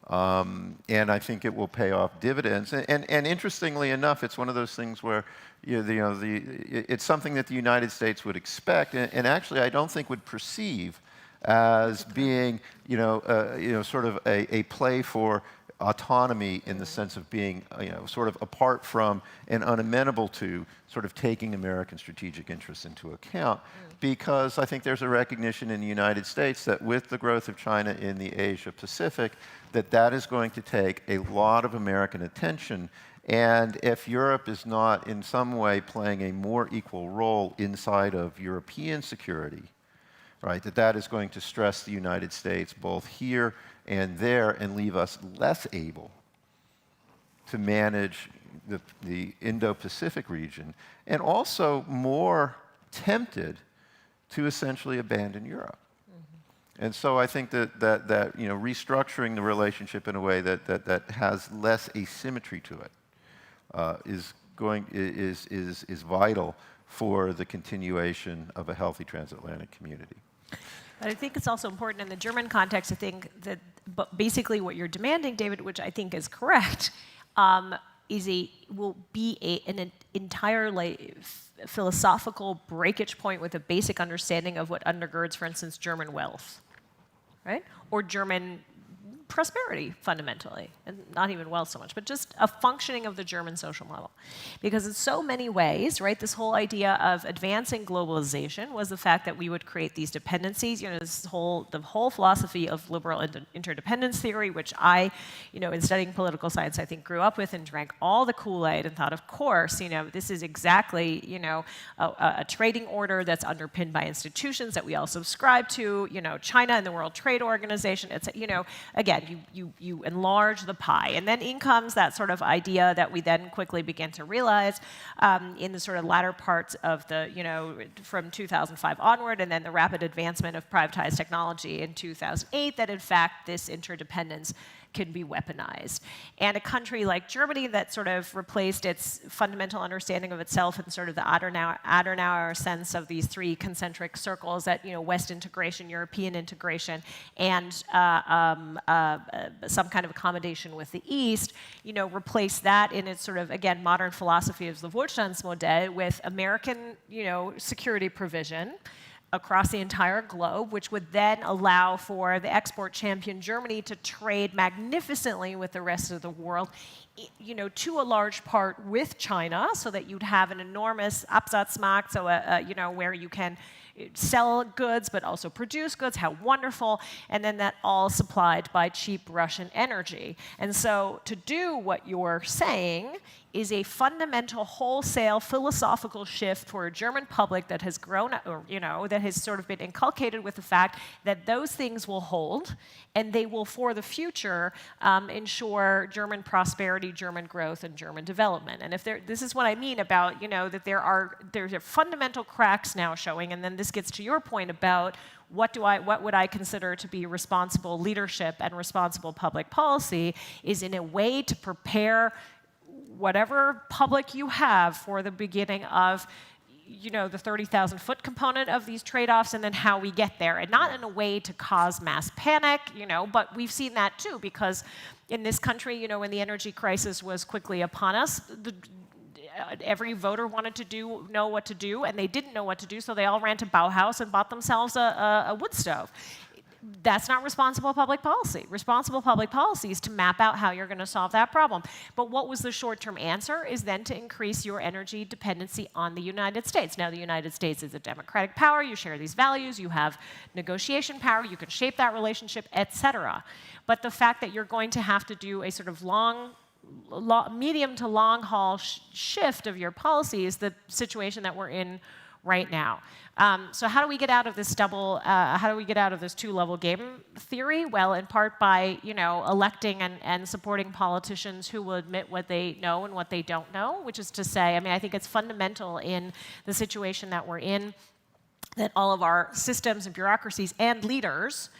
[SPEAKER 4] And I think it will pay off dividends. And interestingly enough, it's one of those things where it's something that the United States would expect, and actually I don't think would perceive as being, sort of a play for autonomy in the sense of being, sort of apart from and unamenable to sort of taking American strategic interests into account, because I think there's a recognition in the United States that with the growth of China in the Asia-Pacific, that is going to take a lot of American attention. And if Europe is not in some way playing a more equal role inside of European security, right, that is going to stress the United States both here and there and leave us less able to manage the Indo-Pacific region, and also more tempted to essentially abandon Europe. And so I think that restructuring the relationship in a way that has less asymmetry to it is vital for the continuation of a healthy transatlantic community.
[SPEAKER 2] But I think it's also important in the German context to think that basically what you're demanding, David, which I think is correct, will be an entirely philosophical breakage point with a basic understanding of what undergirds, for instance, German wealth, right? Or German prosperity, fundamentally, and not even wealth so much, but just a functioning of the German social model. Because in so many ways, right, this whole idea of advancing globalization was the fact that we would create these dependencies, the whole philosophy of liberal interdependence theory, which I, in studying political science, I think grew up with and drank all the Kool-Aid and thought, of course, this is exactly, a trading order that's underpinned by institutions that we all subscribe to, China and the World Trade Organization, it's, again, you enlarge the pie. And then in comes that sort of idea that we then quickly began to realize in the sort of latter parts of the, from 2005 onward, and then the rapid advancement of privatized technology in 2008, that in fact this interdependence can be weaponized. And a country like Germany that sort of replaced its fundamental understanding of itself in sort of the Adenauer sense of these three concentric circles that, West integration, European integration, and some kind of accommodation with the East, replace that in its sort of, again, modern philosophy of the Wohlstandsmodell with American, security provision across the entire globe, which would then allow for the export champion Germany to trade magnificently with the rest of the world, to a large part with China, so that you'd have an enormous Absatzmarkt, so where you can sell goods but also produce goods. How wonderful! And then that all supplied by cheap Russian energy. And so to do what you're saying is a fundamental, wholesale, philosophical shift for a German public that has grown, or, that has sort of been inculcated with the fact that those things will hold, and they will, for the future, ensure German prosperity, German growth, and German development. And if this is what I mean about, that there's a fundamental cracks now showing, and then this gets to your point about what would I consider to be responsible leadership and responsible public policy, is in a way to prepare whatever public you have for the beginning of the 30,000-foot component of these trade-offs, and then how we get there. And not in a way to cause mass panic, but we've seen that too, because in this country, when the energy crisis was quickly upon us, every voter wanted to know what to do, and they didn't know what to do, so they all ran to Bauhaus and bought themselves a wood stove. That's not responsible public policy. Responsible public policy is to map out how you're going to solve that problem. But what was the short-term answer is then to increase your energy dependency on the United States. Now, the United States is a democratic power. You share these values. You have negotiation power. You can shape that relationship, etc. But the fact that you're going to have to do a sort of medium to long haul shift of your policy is the situation that we're in right now. So how do we get out of this how do we get out of this two-level game theory? Well, in part by, electing and supporting politicians who will admit what they know and what they don't know, which is to say, I think it's fundamental in the situation that we're in that all of our systems and bureaucracies and leaders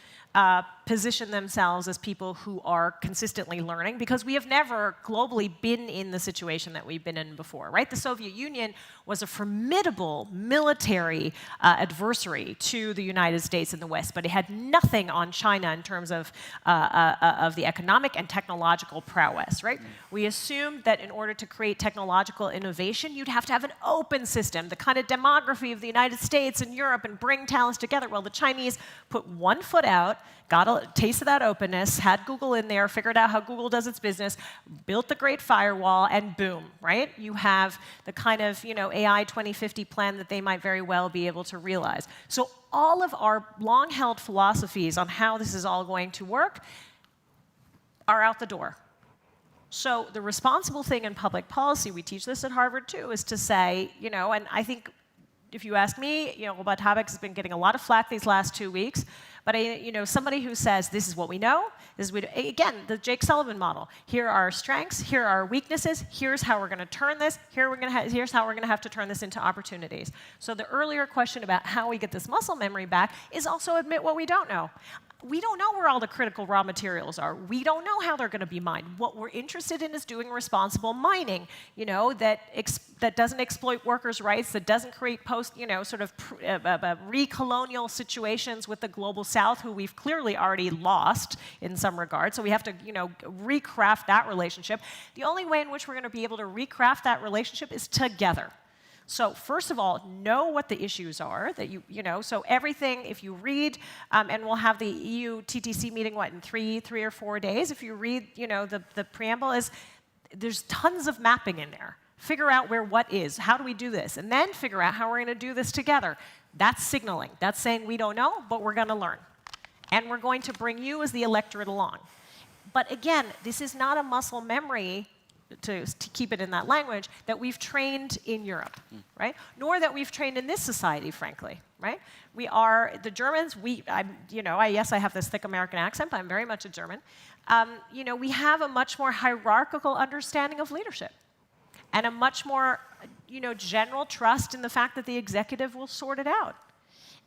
[SPEAKER 2] position themselves as people who are consistently learning, because we have never globally been in the situation that we've been in before, right? The Soviet Union was a formidable military adversary to the United States and the West, but it had nothing on China in terms of the economic and technological prowess, right? We assumed that in order to create technological innovation, you'd have to have an open system, the kind of demography of the United States and Europe, and bring talents together. Well, the Chinese put one foot out, got a taste of that openness, had Google in there, figured out how Google does its business, built the Great Firewall, and boom, right? You have the kind of, AI 2050 plan that they might very well be able to realize. So all of our long-held philosophies on how this is all going to work are out the door. So the responsible thing in public policy, we teach this at Harvard too, is to say, and I think if you ask me, Robert Habeck has been getting a lot of flack these last 2 weeks. But somebody who says, this is what we know, this is what we do. Again, the Jake Sullivan model. Here are our strengths, here are our weaknesses, here's how we're going to turn this, here's how we're going to have to turn this into opportunities. So the earlier question about how we get this muscle memory back is also admit what we don't know. We don't know where all the critical raw materials are. We don't know how they're going to be mined. What we're interested in is doing responsible mining, that doesn't exploit workers' rights, that doesn't create re-colonial situations with the global South, who we've clearly already lost in some regard. So we have to, recraft that relationship. The only way in which we're going to be able to recraft that relationship is together. So first of all, know what the issues are that so everything, if you read, and we'll have the EU TTC meeting, in three or 4 days. If you read, the preamble there's tons of mapping in there. Figure out where what is, how do we do this, and then figure out how we're going to do this together. That's signaling. That's saying we don't know, but we're going to learn. And we're going to bring you as the electorate along. But again, this is not a muscle memory, to keep it in that language, that we've trained in Europe, right? Nor that we've trained in this society, frankly, right? We are, the Germans, yes, I have this thick American accent, but I'm very much a German. We have a much more hierarchical understanding of leadership and a much more, general trust in the fact that the executive will sort it out.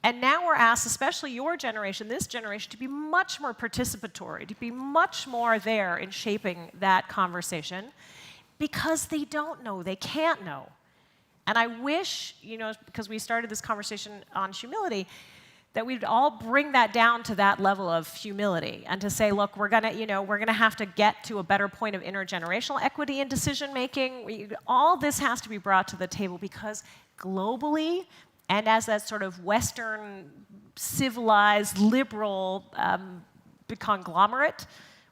[SPEAKER 2] And now we're asked, especially your generation, this generation, to be much more participatory, to be much more there in shaping that conversation, because they don't know, they can't know. And I wish, because we started this conversation on humility, that we'd all bring that down to that level of humility and to say, look, we're gonna have to get to a better point of intergenerational equity in decision making. All this has to be brought to the table, because globally, and as that sort of Western, civilized, liberal conglomerate,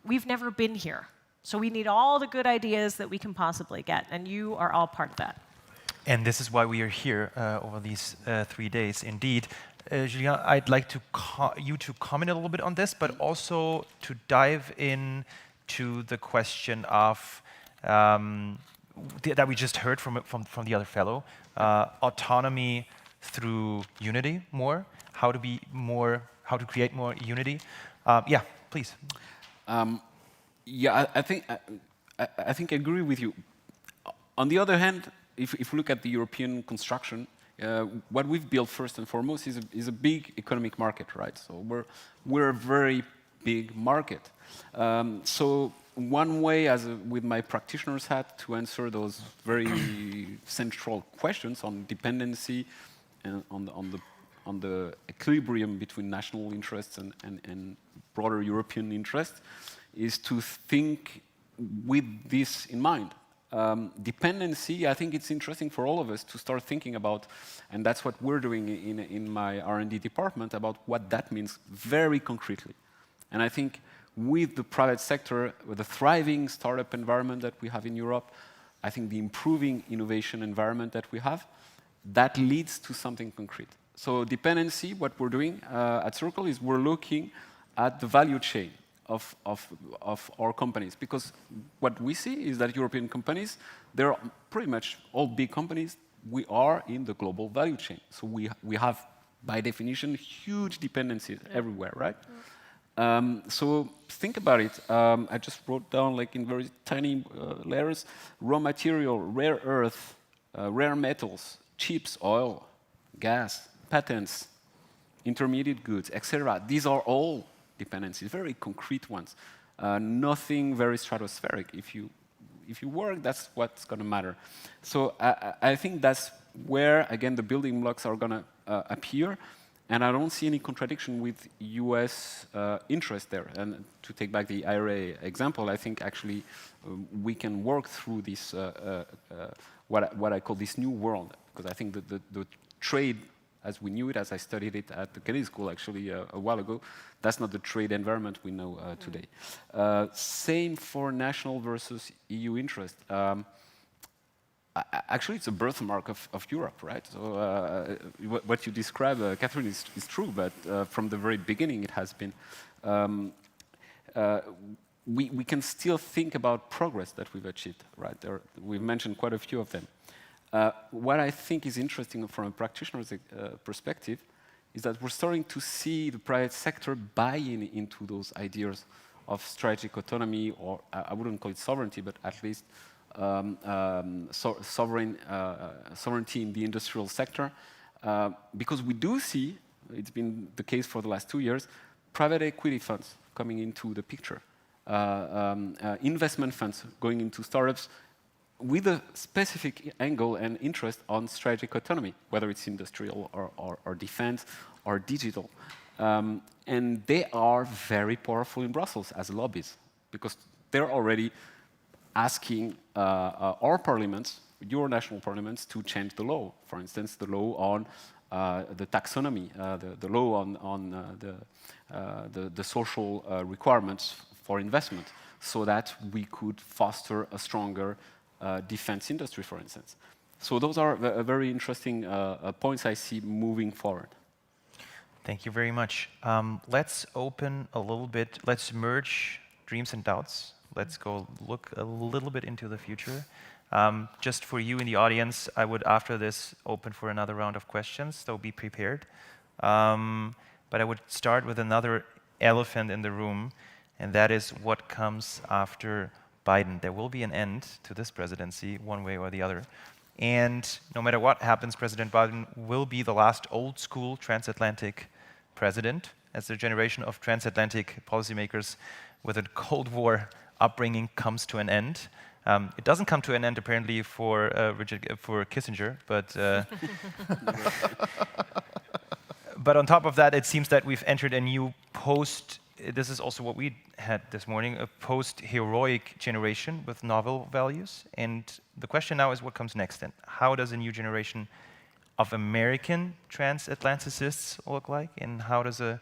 [SPEAKER 2] we've never been here. So we need all the good ideas that we can possibly get, and you are all part of that.
[SPEAKER 1] And this is why we are here over these 3 days. Indeed, Julien, I'd like you to comment a little bit on this, but also to dive in to the question of that we just heard from the other fellow, autonomy through unity more, how to create more unity. Yeah, please.
[SPEAKER 3] Yeah, I think I agree with you. On the other hand, if we look at the European construction, what we've built first and foremost is a big economic market, right? So we're a very big market. So one way, with my practitioner's hat, to answer those very central questions on dependency and on the equilibrium between national interests and broader European interests, is to think with this in mind. Dependency, I think it's interesting for all of us to start thinking about, and that's what we're doing in my R&D department, about what that means very concretely. And I think with the private sector, with the thriving startup environment that we have in Europe, I think the improving innovation environment that we have, that leads to something concrete. So dependency, what we're doing at Circle is we're looking at the value chain of our companies, because what we see is that European companies, they're pretty much all big companies. We are in the global value chain, so we have, by definition, huge dependencies everywhere, right? So think about it. I just wrote down, like in very tiny letters, raw material, rare earth, rare metals, chips, oil, gas, patents, intermediate goods, etc. These are all dependencies, very concrete ones. Nothing very stratospheric. If you work, that's what's going to matter. So I think that's where, again, the building blocks are going to appear. And I don't see any contradiction with US interest there. And to take back the IRA example, I think actually we can work through this, what I call this new world. Because I think that the trade, as we knew it, as I studied it at the Kennedy School actually a while ago, that's not the trade environment we know today. Same for national versus EU interest. Actually, it's a birthmark of Europe, right? So what you describe, Catherine, is true, but from the very beginning it has been. We can still think about progress that we've achieved, right? We've mentioned quite a few of them. What I think is interesting from a practitioner's perspective is that we're starting to see the private sector buy-in into those ideas of strategic autonomy, or I wouldn't call it sovereignty, but at least sovereignty in the industrial sector, because we do see, it's been the case for the last 2 years, private equity funds coming into the picture, investment funds going into startups with a specific angle and interest on strategic autonomy, whether it's industrial or defense or digital. And they are very powerful in Brussels as lobbies, because they're already asking our parliaments, your national parliaments, to change the law. For instance, the law on the taxonomy, the law on the social requirements for investment, so that we could foster a stronger defense industry, for instance. So those are very interesting points I see moving forward.
[SPEAKER 1] Thank you very much. Let's open a little bit, let's merge dreams and doubts. Let's go look a little bit into the future. Just for you in the audience, I would, after this, open for another round of questions, so be prepared. But I would start with another elephant in the room, and that is what comes after Biden. There will be an end to this presidency, one way or the other. And no matter what happens, President Biden will be the last old-school transatlantic president, as the generation of transatlantic policymakers with a Cold War upbringing comes to an end. It doesn't come to an end, apparently, for Kissinger, but but on top of that, it seems that we've entered a new post. This is also what we had this morning, a post-heroic generation with novel values. And the question now is, what comes next then? How does a new generation of American transatlanticists look like? And how does a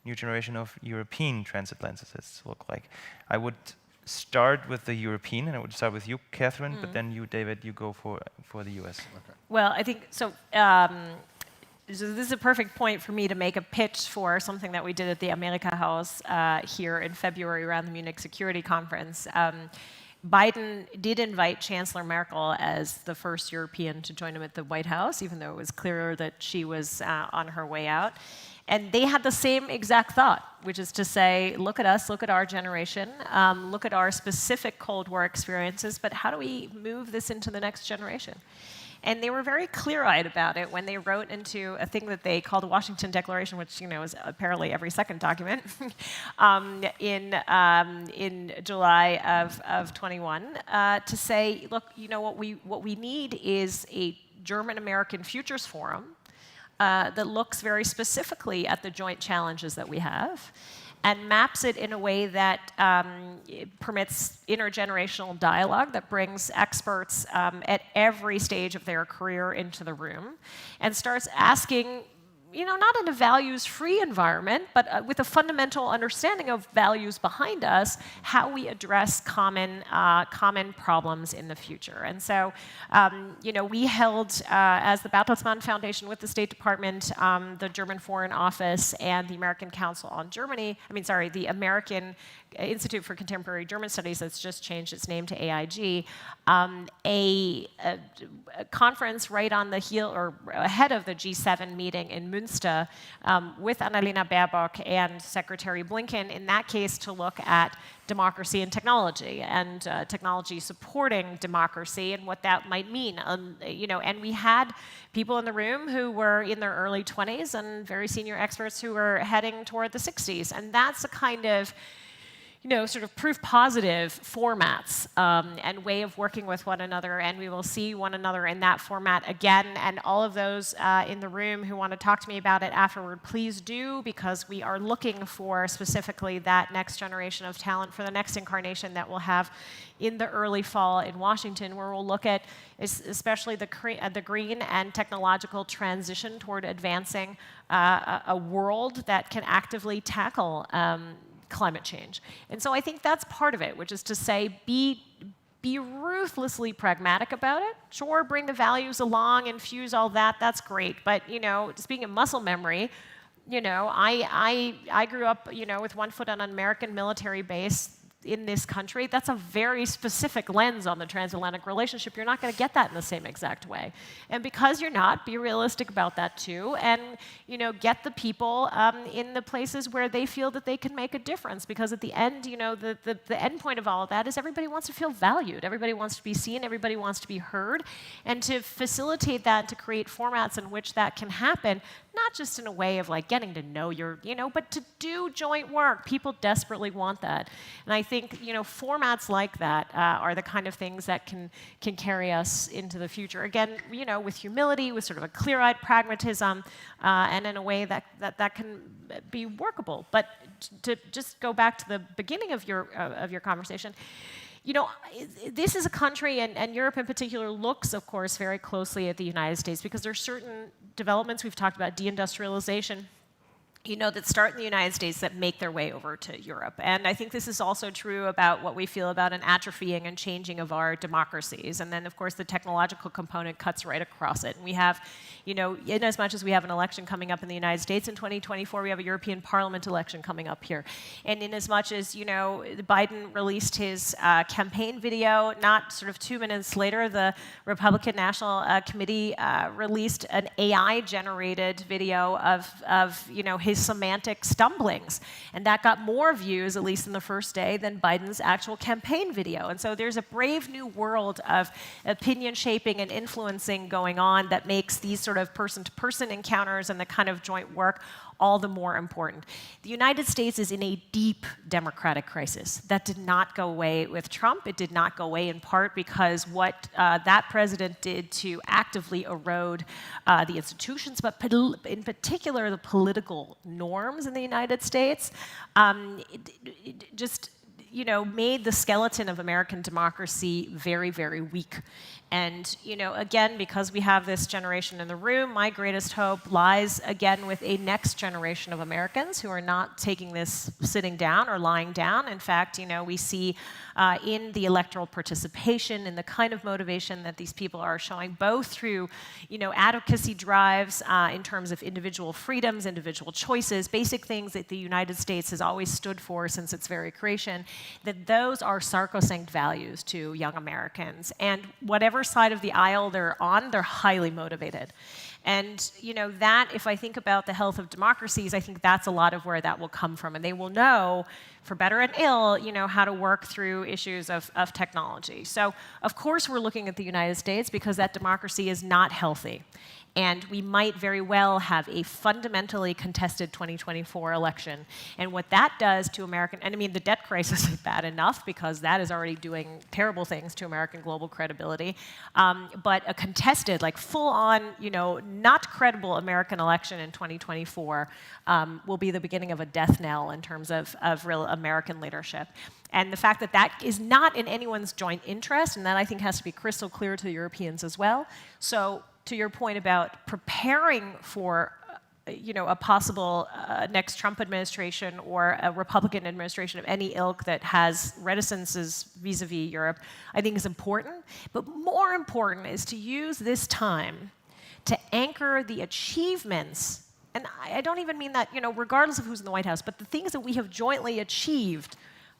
[SPEAKER 1] new generation of European transatlanticists look like? I would start with the European, and I would start with you, Catherine, but then you, David, you go for the US. Okay.
[SPEAKER 2] Well, I think, so this is a perfect point for me to make a pitch for something that we did at the America House here in February around the Munich Security Conference. Biden did invite Chancellor Merkel as the first European to join him at the White House, even though it was clearer that she was on her way out. And they had the same exact thought, which is to say, look at us, look at our generation, look at our specific Cold War experiences, but how do we move this into the next generation? And they were very clear-eyed about it when they wrote into a thing that they called the Washington Declaration, which is apparently every second document, in July of 21, to say, look, what we need is a German-American Futures Forum that looks very specifically at the joint challenges that we have, and maps it in a way that permits intergenerational dialogue, that brings experts at every stage of their career into the room, and starts asking, not in a values-free environment, but with a fundamental understanding of values behind us, how we address common problems in the future. And so, we held, as the Bertelsmann Foundation with the State Department, the German Foreign Office, and the American Council on the American Institute for Contemporary German Studies, that's just changed its name to AIG, a conference right on the heel or ahead of the G7 meeting in Münster with Annalena Baerbock and Secretary Blinken, in that case to look at democracy and technology supporting democracy and what that might mean. And we had people in the room who were in their early 20s and very senior experts who were heading toward the 60s. And that's a kind of sort of proof positive formats and way of working with one another, and we will see one another in that format again. And all of those in the room who want to talk to me about it afterward, please do, because we are looking for specifically that next generation of talent for the next incarnation that we'll have in the early fall in Washington, where we'll look at especially the green and technological transition toward advancing a world that can actively tackle climate change. And so I think that's part of it, which is to say, be ruthlessly pragmatic about it. Sure, bring the values along, infuse all that, that's great. But, speaking of muscle memory, I grew up, with one foot on an American military base in this country. That's a very specific lens on the transatlantic relationship. You're not going to get that in the same exact way. And because you're not, be realistic about that too, and get the people in the places where they feel that they can make a difference. Because at the end, the end point of all of that is everybody wants to feel valued. Everybody wants to be seen. Everybody wants to be heard. And to facilitate that, to create formats in which that can happen, not just in a way of like getting to know but to do joint work. People desperately want that. And I think, formats like that are the kind of things that can carry us into the future. Again, with humility, with sort of a clear-eyed pragmatism, and in a way that can be workable. But to just go back to the beginning of your conversation, this is a country, and Europe in particular looks, of course, very closely at the United States, because there are certain developments we've talked about, deindustrialization, that start in the United States that make their way over to Europe. And I think this is also true about what we feel about an atrophying and changing of our democracies. And then, of course, the technological component cuts right across it. And we have, in as much as we have an election coming up in the United States in 2024, we have a European Parliament election coming up here. And in as much as, Biden released his campaign video, not sort of 2 minutes later, the Republican National Committee released an AI-generated video of his semantic stumblings. And that got more views, at least in the first day, than Biden's actual campaign video. And so there's a brave new world of opinion shaping and influencing going on that makes these sort of person-to-person encounters and the kind of joint work all the more important. The United States is in a deep democratic crisis. That did not go away with Trump. It did not go away in part because what that president did to actively erode the institutions, but in particular the political norms in the United States, it just made the skeleton of American democracy very, very weak. And, again, because we have this generation in the room, my greatest hope lies, again, with a next generation of Americans who are not taking this sitting down or lying down. In fact, we see in the electoral participation, in the kind of motivation that these people are showing, both through, advocacy drives in terms of individual freedoms, individual choices, basic things that the United States has always stood for since its very creation, that those are sacrosanct values to young Americans. And whatever side of the aisle they're on, they're highly motivated. And that, if I think about the health of democracies, I think that's a lot of where that will come from. And they will know, for better and ill, how to work through issues of technology. So, of course, we're looking at the United States because that democracy is not healthy. And we might very well have a fundamentally contested 2024 election. And what that does to and I mean, the debt crisis is bad enough because that is already doing terrible things to American global credibility. But a contested, like full-on, not credible American election in 2024 will be the beginning of a death knell in terms of real American leadership. And the fact that that is not in anyone's joint interest, and that I think has to be crystal clear to the Europeans as well. So, to your point about preparing for, a possible next Trump administration or a Republican administration of any ilk that has reticences vis-a-vis Europe, I think is important. But more important is to use this time to anchor the achievements, and I don't even mean that, regardless of who's in the White House, but the things that we have jointly achieved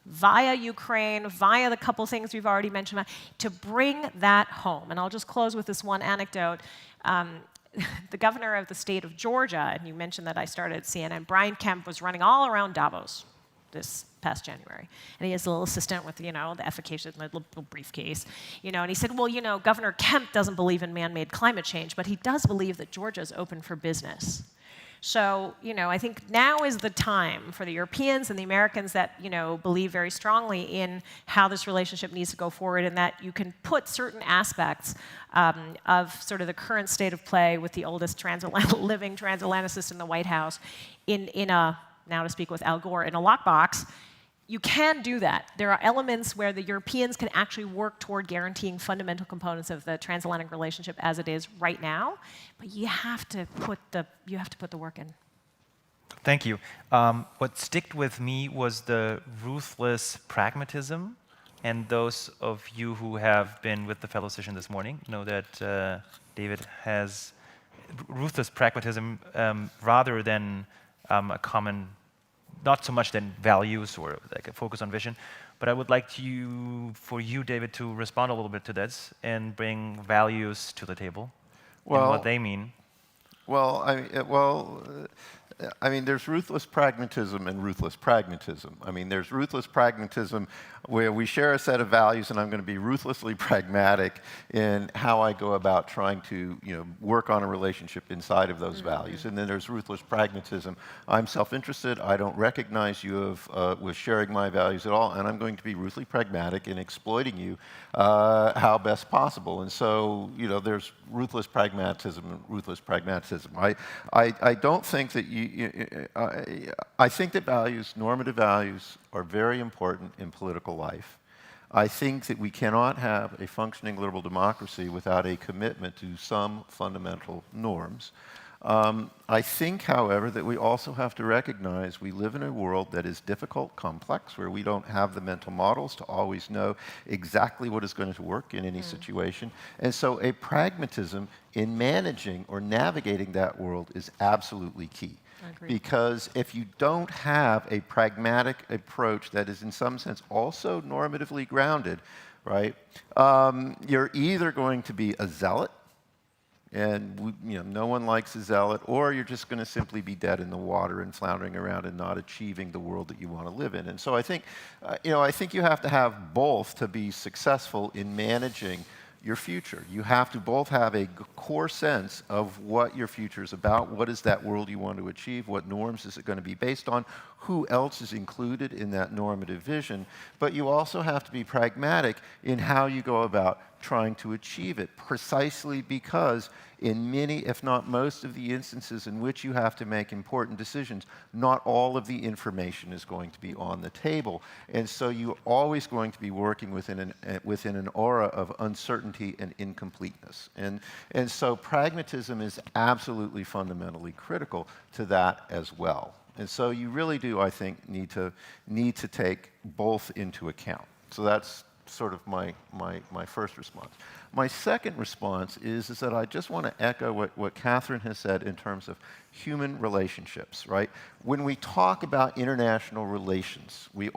[SPEAKER 2] via Ukraine, via the couple things we've already mentioned, to bring that home. And I'll just close with this one anecdote. The governor of the state of Georgia, and you mentioned that I started at CNN, Brian Kemp, was running all around Davos this past January. And he has a little assistant with, the efficacious little briefcase. And he said, well, Governor Kemp doesn't believe in man-made climate change, but he does believe that Georgia is open for business. So, I think now is the time for the Europeans and the Americans that, believe very strongly in how this relationship needs to go forward, and that you can put certain aspects of sort of the current state of play with the oldest living transatlanticist in the White House in a, now to speak with Al Gore, in a lockbox. You can do that. There are elements where the Europeans can actually work toward guaranteeing fundamental components of the transatlantic relationship as it is right now, but you have to put the work in.
[SPEAKER 1] Thank you. What sticked with me was the ruthless pragmatism, and those of you who have been with the fellow session this morning know that David has ruthless pragmatism rather than a common. Not so much than values or like a focus on vision, but I would like for you, David, to respond a little bit to this and bring values to the table and what they mean.
[SPEAKER 4] I mean, there's ruthless pragmatism and ruthless pragmatism. I mean, there's ruthless pragmatism where we share a set of values, and I'm going to be ruthlessly pragmatic in how I go about trying to, work on a relationship inside of those values. And then there's ruthless pragmatism. I'm self-interested. I don't recognize you with sharing my values at all, and I'm going to be ruthlessly pragmatic in exploiting you how best possible. And so, there's ruthless pragmatism and ruthless pragmatism. I don't think that I think that normative values, are very important in political life. I think that we cannot have a functioning liberal democracy without a commitment to some fundamental norms. I think, however, that we also have to recognize we live in a world that is difficult, complex, where we don't have the mental models to always know exactly what is going to work in any situation. And so a pragmatism in managing or navigating that world is absolutely key. Because if you don't have a pragmatic approach that is in some sense also normatively grounded, right, you're either going to be a zealot, and no one likes a zealot, or you're just going to simply be dead in the water and floundering around and not achieving the world that you want to live in. And so I think, I think you have to have both to be successful in managing your future. You have to both have a core sense of what your future is about, what is that world you want to achieve, what norms is it going to be based on, who else is included in that normative vision, but you also have to be pragmatic in how you go about trying to achieve it, precisely because in many, if not most of the instances in which you have to make important decisions, not all of the information is going to be on the table. And so you're always going to be working within an aura of uncertainty and incompleteness. And so pragmatism is absolutely fundamentally critical to that as well. And so you really do, I think, need to take both into account. So that's sort of my first response. My second response is that I just want to echo what Catherine has said in terms of human relationships, right? When we talk about international relations, we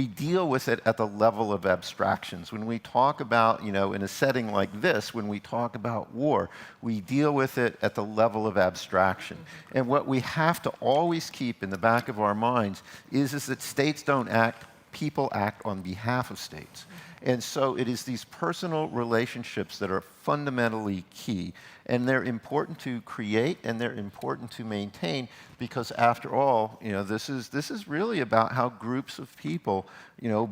[SPEAKER 4] deal with it at the level of abstractions. When we talk about, in a setting like this, when we talk about war, we deal with it at the level of abstraction. And what we have to always keep in the back of our minds is that states don't act, people act on behalf of states. And so it is these personal relationships that are fundamentally key, and they're important to create and they're important to maintain, because after all, this is really about how groups of people,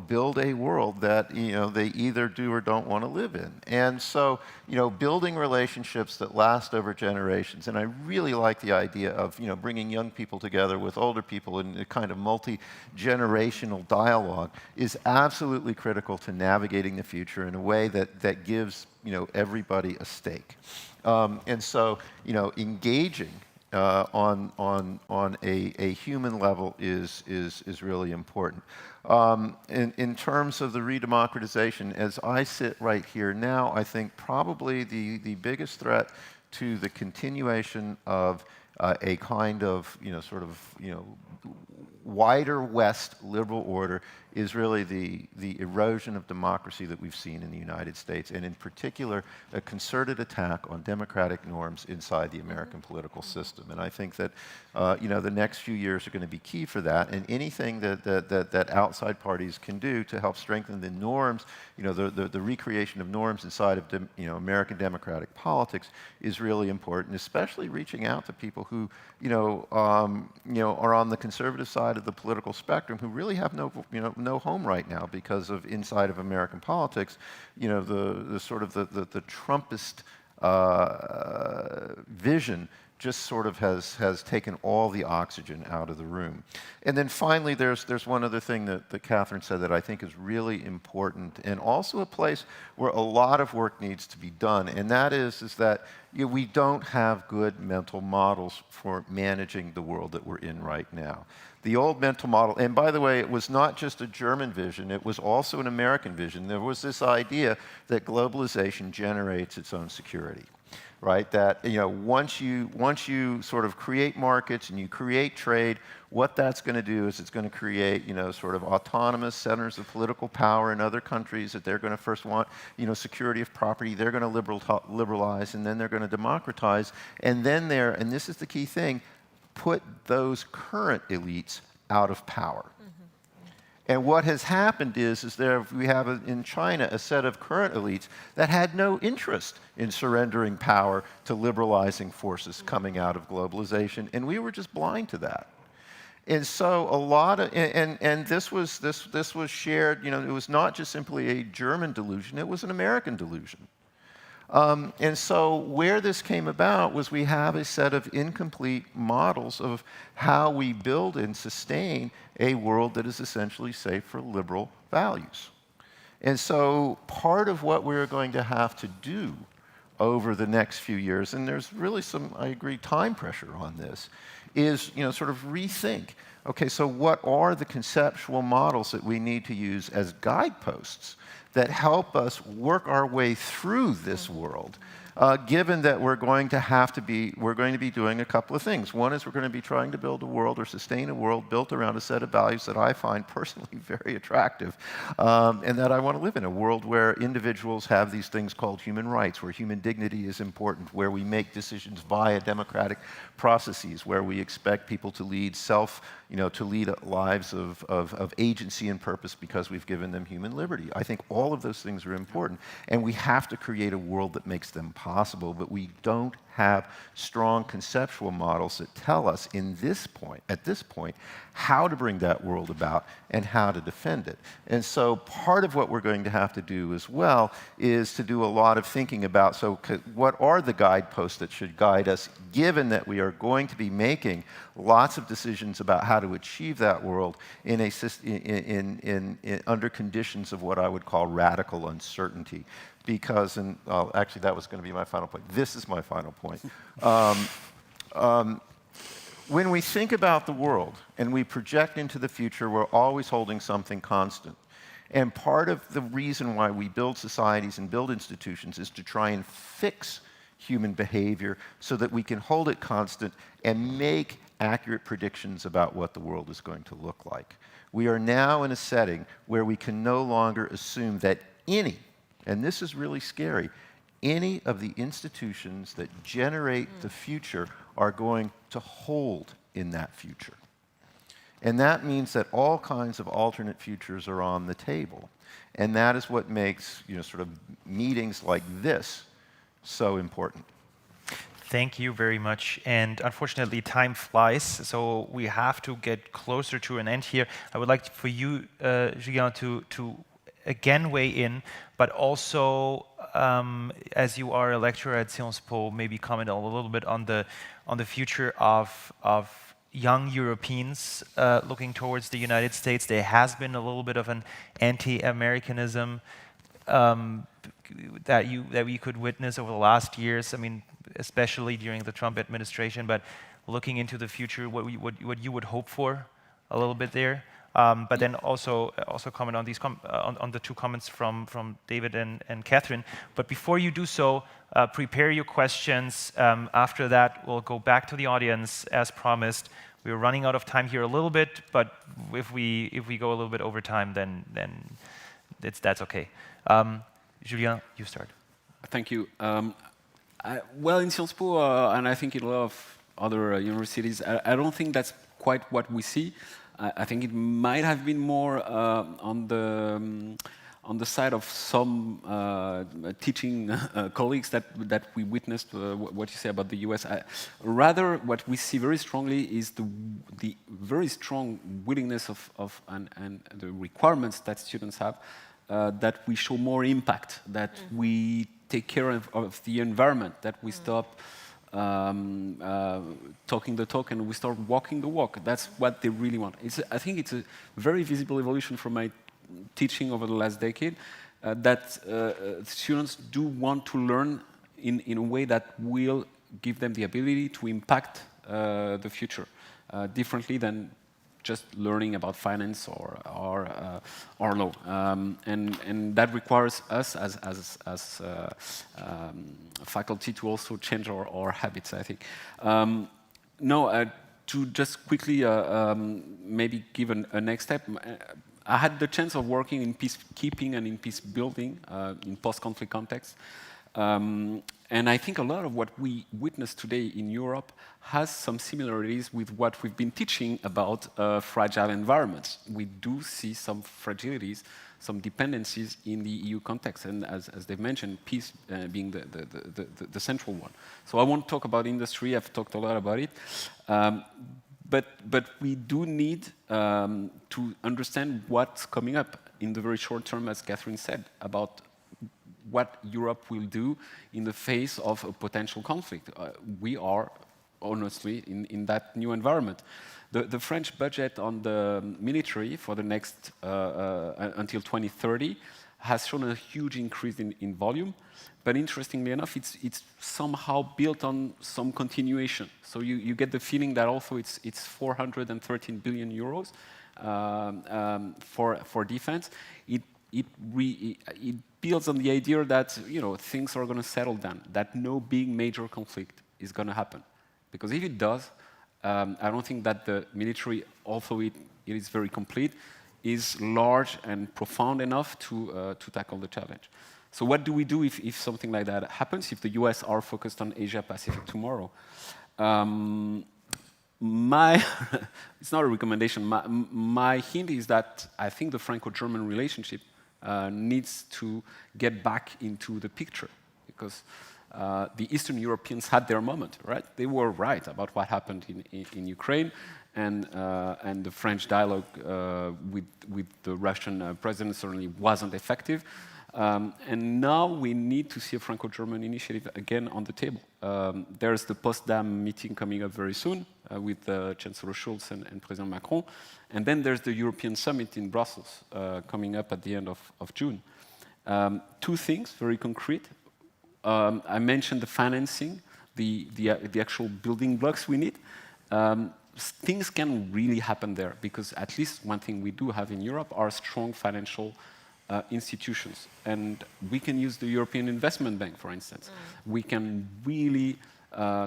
[SPEAKER 4] build a world that, they either do or don't want to live in. And so, building relationships that last over generations, and I really like the idea of, bringing young people together with older people in a kind of multi-generational dialogue is absolutely critical to navigating the future in a way that gives, everybody a stake. And so, engaging on a human level is really important. In terms of the redemocratization, as I sit right here now, I think probably the biggest threat to the continuation of a kind of, wider West liberal order is really the erosion of democracy that we've seen in the United States, and in particular, a concerted attack on democratic norms inside the American political system. And I think that, the next few years are going to be key for that, and anything that outside parties can do to help strengthen the norms, the recreation of norms inside of, American democratic politics is really important, especially reaching out to people who, are on the conservative side of the political spectrum who really have no home right now because of inside of American politics, the sort of the Trumpist vision just sort of has taken all the oxygen out of the room. And then finally, there's one other thing that Catherine said that I think is really important, and also a place where a lot of work needs to be done, and that is that we don't have good mental models for managing the world that we're in right now. The old mental model, and by the way, it was not just a German vision, it was also an American vision. There was this idea that globalization generates its own security. Right, that once you sort of create markets and you create trade, what that's going to do is it's going to create sort of autonomous centers of political power in other countries that they're going to first want security of property. They're going to liberalize, and then they're going to democratize, and then and this is the key thing, put those current elites out of power. And what has happened is we have in China a set of current elites that had no interest in surrendering power to liberalizing forces coming out of globalization, and we were just blind to that. And so a lot of, and this was shared, it was not just simply a German delusion, it was an American delusion. And so where this came about was we have a set of incomplete models of how we build and sustain a world that is essentially safe for liberal values. And so part of what we're going to have to do over the next few years, and there's really some, I agree, time pressure on this, is sort of rethink, okay, so what are the conceptual models that we need to use as guideposts that help us work our way through this world, given that we're going to be doing a couple of things. One is we're going to be trying to build a world or sustain a world built around a set of values that I find personally very attractive, and that I want to live in, a world where individuals have these things called human rights, where human dignity is important, where we make decisions via democratic processes, where we expect people to lead to lead lives of agency and purpose because we've given them human liberty. I think all of those things are important, and we have to create a world that makes them possible, but we don't have strong conceptual models that tell us at this point, how to bring that world about and how to defend it. And so part of what we're going to have to do as well is to do a lot of thinking about, so what are the guideposts that should guide us, given that we are going to be making lots of decisions about how to achieve that world under conditions of what I would call radical uncertainty. Because, and actually that was going to be my final point. This is my final point. When we think about the world and we project into the future, we're always holding something constant. And part of the reason why we build societies and build institutions is to try and fix human behavior so that we can hold it constant and make accurate predictions about what the world is going to look like. We are now in a setting where we can no longer assume that any, and this is really scary, any of the institutions that generate the future are going to hold in that future. And that means that all kinds of alternate futures are on the table. And that is what makes, sort of meetings like this so important.
[SPEAKER 1] Thank you very much. And unfortunately, time flies, so we have to get closer to an end here. I would like for you, Julien, to again weigh in, but also, as you are a lecturer at Sciences Po, maybe comment a little bit on the future of young Europeans looking towards the United States. There has been a little bit of an anti-Americanism that we could witness over the last years. I mean, especially during the Trump administration. But looking into the future, what you would hope for a little bit there. But then also comment on these on the two comments from David and Catherine. But before you do so, prepare your questions. After that, we'll go back to the audience as promised. We're running out of time here a little bit, but if we go a little bit over time, then that's okay. Julien, you start.
[SPEAKER 3] Thank you. Well, in Sciences Po, and I think in a lot of other universities, I don't think that's quite what we see. I think it might have been more on the side of some teaching colleagues that we witnessed what you say about the US. Rather, what we see very strongly is the very strong willingness of and the requirements that students have, that we show more impact, that we take care of the environment, that we stop talking the talk and we start walking the walk. That's what they really want. I think it's a very visible evolution from my teaching over the last decade, that students do want to learn in a way that will give them the ability to impact the future differently than just learning about finance or law, and that requires us as faculty to also change our habits, I think. To just quickly maybe give a next step. I had the chance of working in peacekeeping and in peace building in post-conflict context. And I think a lot of what we witness today in Europe has some similarities with what we've been teaching about fragile environments. We do see some fragilities, some dependencies in the EU context, and as they've mentioned, peace being the central one. So I won't talk about industry, I've talked a lot about it. But we do need to understand what's coming up in the very short term, as Catherine said, about what Europe will do in the face of a potential conflict. We are, honestly, in that new environment. The French budget on the military for the next, until 2030, has shown a huge increase in volume. But interestingly enough, it's somehow built on some continuation. So you get the feeling that also it's 413 billion euros for defense. It builds on the idea that things are going to settle down, that no big major conflict is going to happen. Because if it does, I don't think that the military, although it is very complete, is large and profound enough to tackle the challenge. So what do we do if something like that happens, if the US are focused on Asia-Pacific tomorrow? It's not a recommendation. My hint is that I think the Franco-German relationship needs to get back into the picture, because the Eastern Europeans had their moment, right? They were right about what happened in Ukraine, and the French dialogue with the Russian president certainly wasn't effective. And now we need to see a Franco-German initiative again on the table. There's the Potsdam meeting coming up very soon with Chancellor Scholz and President Macron. And then there's the European Summit in Brussels coming up at the end of June. Two things, very concrete. I mentioned the financing, the actual building blocks we need. Things can really happen there, because at least one thing we do have in Europe are strong financial institutions. And we can use the European Investment Bank, for instance. We can really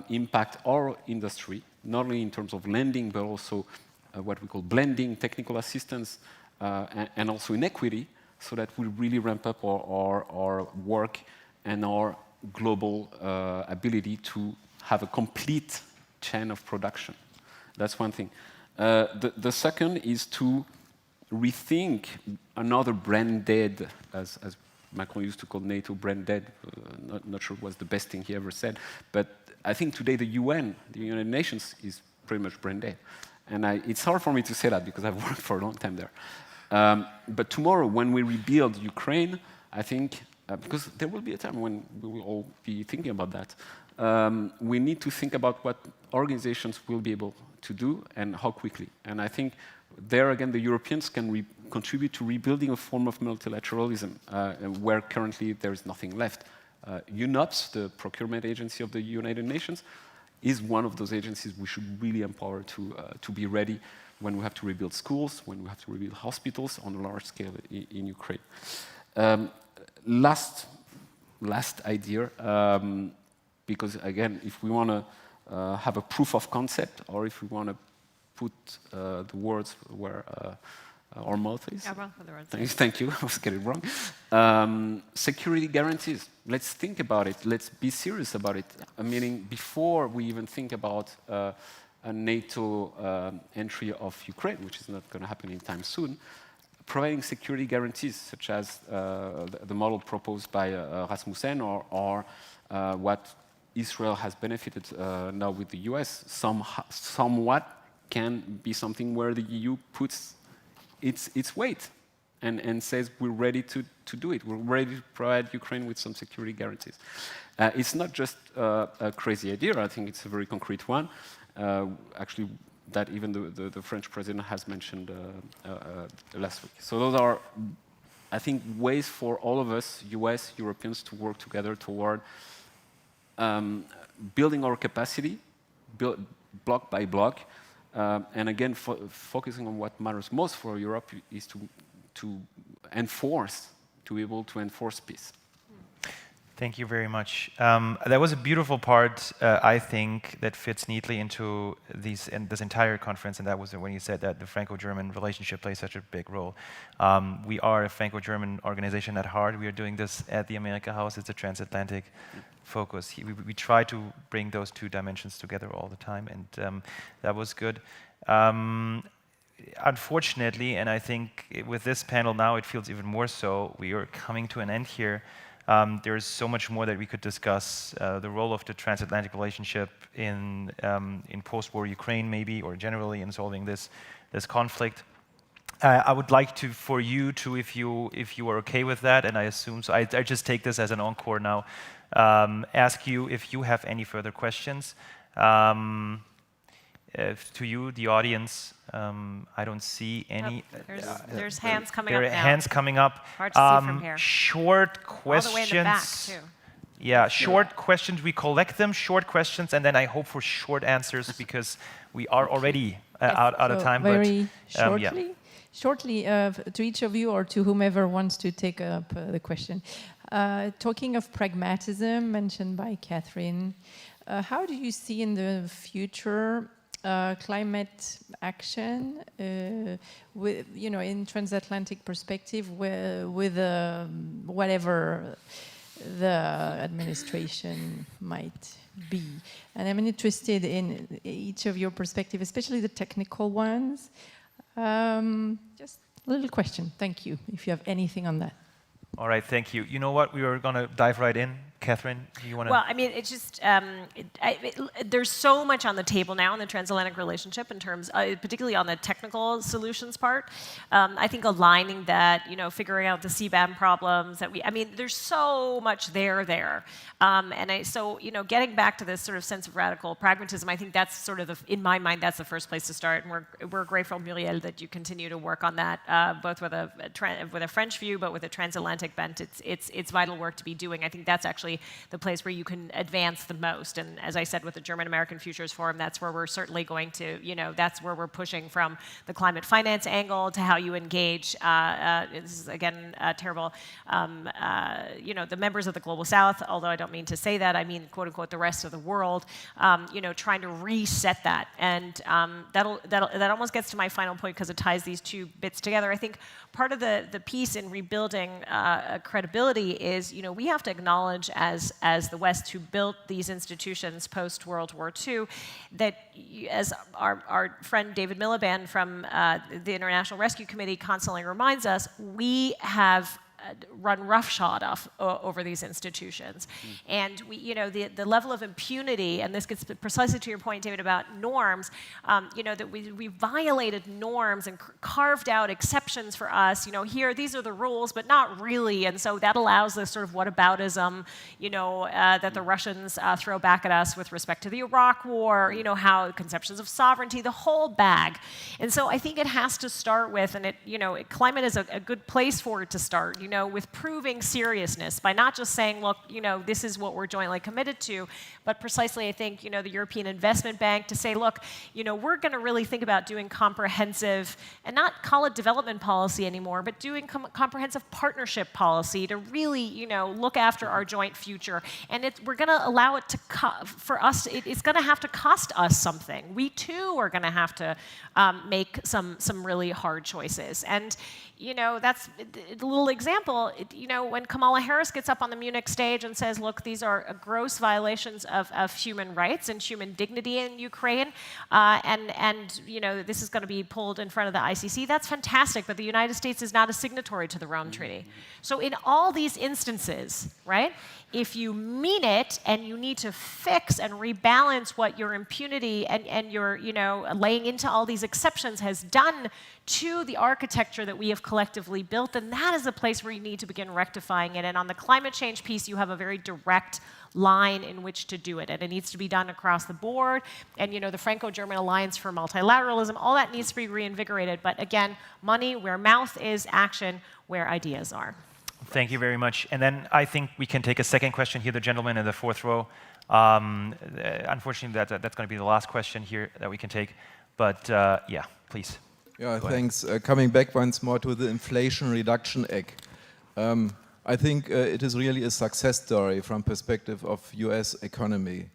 [SPEAKER 3] impact our industry, not only in terms of lending, but also what we call blending, technical assistance, and also in equity, so that we really ramp up our work and our global ability to have a complete chain of production. That's one thing. The second is to rethink another brand dead, as Macron used to call NATO brand dead. Not sure it was the best thing he ever said, but I think today the UN, the United Nations, is pretty much brand dead. And it's hard for me to say that because I've worked for a long time there. But tomorrow, when we rebuild Ukraine, I think, because there will be a time when we will all be thinking about that, we need to think about what organizations will be able to do and how quickly. And I think there again, the Europeans can contribute to rebuilding a form of multilateralism where currently there is nothing left. UNOPS, the procurement agency of the United Nations, is one of those agencies we should really empower to be ready when we have to rebuild schools, when we have to rebuild hospitals on a large scale in Ukraine. Last idea, because again, if we want to have a proof of concept, or if we want to put the words where our mouth is.
[SPEAKER 2] Yeah, wrong for the words.
[SPEAKER 3] Thank you, I was getting it wrong. Security guarantees. Let's think about it. Let's be serious about it. Meaning, before we even think about a NATO entry of Ukraine, which is not going to happen anytime soon, providing security guarantees, such as the model proposed by Rasmussen, or what Israel has benefited now with the US, somewhat can be something where the EU puts its weight and says we're ready to do it. We're ready to provide Ukraine with some security guarantees. It's not just a crazy idea. I think it's a very concrete one. Actually, that even the French president has mentioned last week. So those are, I think, ways for all of us, US, Europeans, to work together toward building our capacity, block by block, and again, focusing on what matters most for Europe is to be able to enforce peace.
[SPEAKER 1] Thank you very much. That was a beautiful part, I think, that fits neatly into this entire conference, and that was when you said that the Franco-German relationship plays such a big role. We are a Franco-German organization at heart. We are doing this at the America House. It's a transatlantic focus. We try to bring those two dimensions together all the time, and that was good. Unfortunately, and I think with this panel now it feels even more so, we are coming to an end here. There is so much more that we could discuss. The role of the transatlantic relationship in post-war Ukraine, maybe, or generally in solving this conflict. I would like to, for you to, if you are okay with that, and I assume so, I just take this as an encore now. Ask you if you have any further questions. To you, the audience, I don't see any.
[SPEAKER 2] There's hands coming up now.
[SPEAKER 1] There are hands coming up.
[SPEAKER 2] Hard to see from here.
[SPEAKER 1] Short questions.
[SPEAKER 2] All the way in the back, too.
[SPEAKER 1] Yeah, short questions. We collect them, short questions, and then I hope for short answers because we are already out of time.
[SPEAKER 7] Very
[SPEAKER 1] but,
[SPEAKER 7] shortly, to each of you or to whomever wants to take up the question. Talking of pragmatism mentioned by Catherine, how do you see in the future climate action, with, in transatlantic perspective, with whatever the administration might be? And I'm interested in each of your perspective, especially the technical ones. Just a little question. Thank you, if you have anything on that.
[SPEAKER 1] All right, thank you. You know what? We are going to dive right in. Catherine, do you want to?
[SPEAKER 2] Well, I mean, it's just, there's so much on the table now in the transatlantic relationship in terms, particularly on the technical solutions part. I think aligning that, figuring out the CBAM problems there's so much there. So, getting back to this sort of sense of radical pragmatism, I think that's sort of, in my mind, that's the first place to start. And we're grateful, Muriel, that you continue to work on that, both with a French view, but with a transatlantic bent. It's vital work to be doing. I think that's actually actually the place where you can advance the most. And as I said with the German-American Futures Forum, that's where we're certainly going to, that's where we're pushing from the climate finance angle to how you engage, this is again terrible, the members of the Global South, although I don't mean to say that, I mean quote unquote the rest of the world, trying to reset that. And that almost gets to my final point because it ties these two bits together. I think part of the piece in rebuilding credibility is, we have to acknowledge as the West who built these institutions post World War II, that as our friend David Miliband from the International Rescue Committee constantly reminds us, we have run roughshod over these institutions. And the level of impunity, and this gets precisely to your point, David, about norms, that we violated norms and carved out exceptions for us. Here, these are the rules, but not really. And so that allows this sort of whataboutism, that the Russians throw back at us with respect to the Iraq War, how conceptions of sovereignty, the whole bag. And so I think it has to start with, and climate is a good place for it to start, with proving seriousness by not just saying, look, this is what we're jointly committed to, but precisely, I think, the European Investment Bank to say, look, we're going to really think about doing comprehensive, and not call it development policy anymore, but doing comprehensive partnership policy to really, look after our joint future. And we're going to allow it to, for us, it's going to have to cost us something. We too are going to have to make some really hard choices. And that's a little example. When Kamala Harris gets up on the Munich stage and says, look, these are gross violations of human rights and human dignity in Ukraine, and this is going to be pulled in front of the ICC, that's fantastic, but the United States is not a signatory to the Rome Treaty. So in all these instances, right, if you mean it and you need to fix and rebalance what your impunity and your, laying into all these exceptions has done to the architecture that we have collectively built, then that is a place where you need to begin rectifying it. And on the climate change piece, you have a very direct line in which to do it. And it needs to be done across the board. And, the Franco-German Alliance for Multilateralism, all that needs to be reinvigorated. But again, money where mouth is, action where ideas are.
[SPEAKER 1] Thank you very much. And then I think we can take a second question here, the gentleman in the fourth row. Unfortunately, that's going to be the last question here that we can take. But yeah, please.
[SPEAKER 8] Yeah, thanks. Coming back once more to the Inflation Reduction Act. I think it is really a success story from perspective of US economy.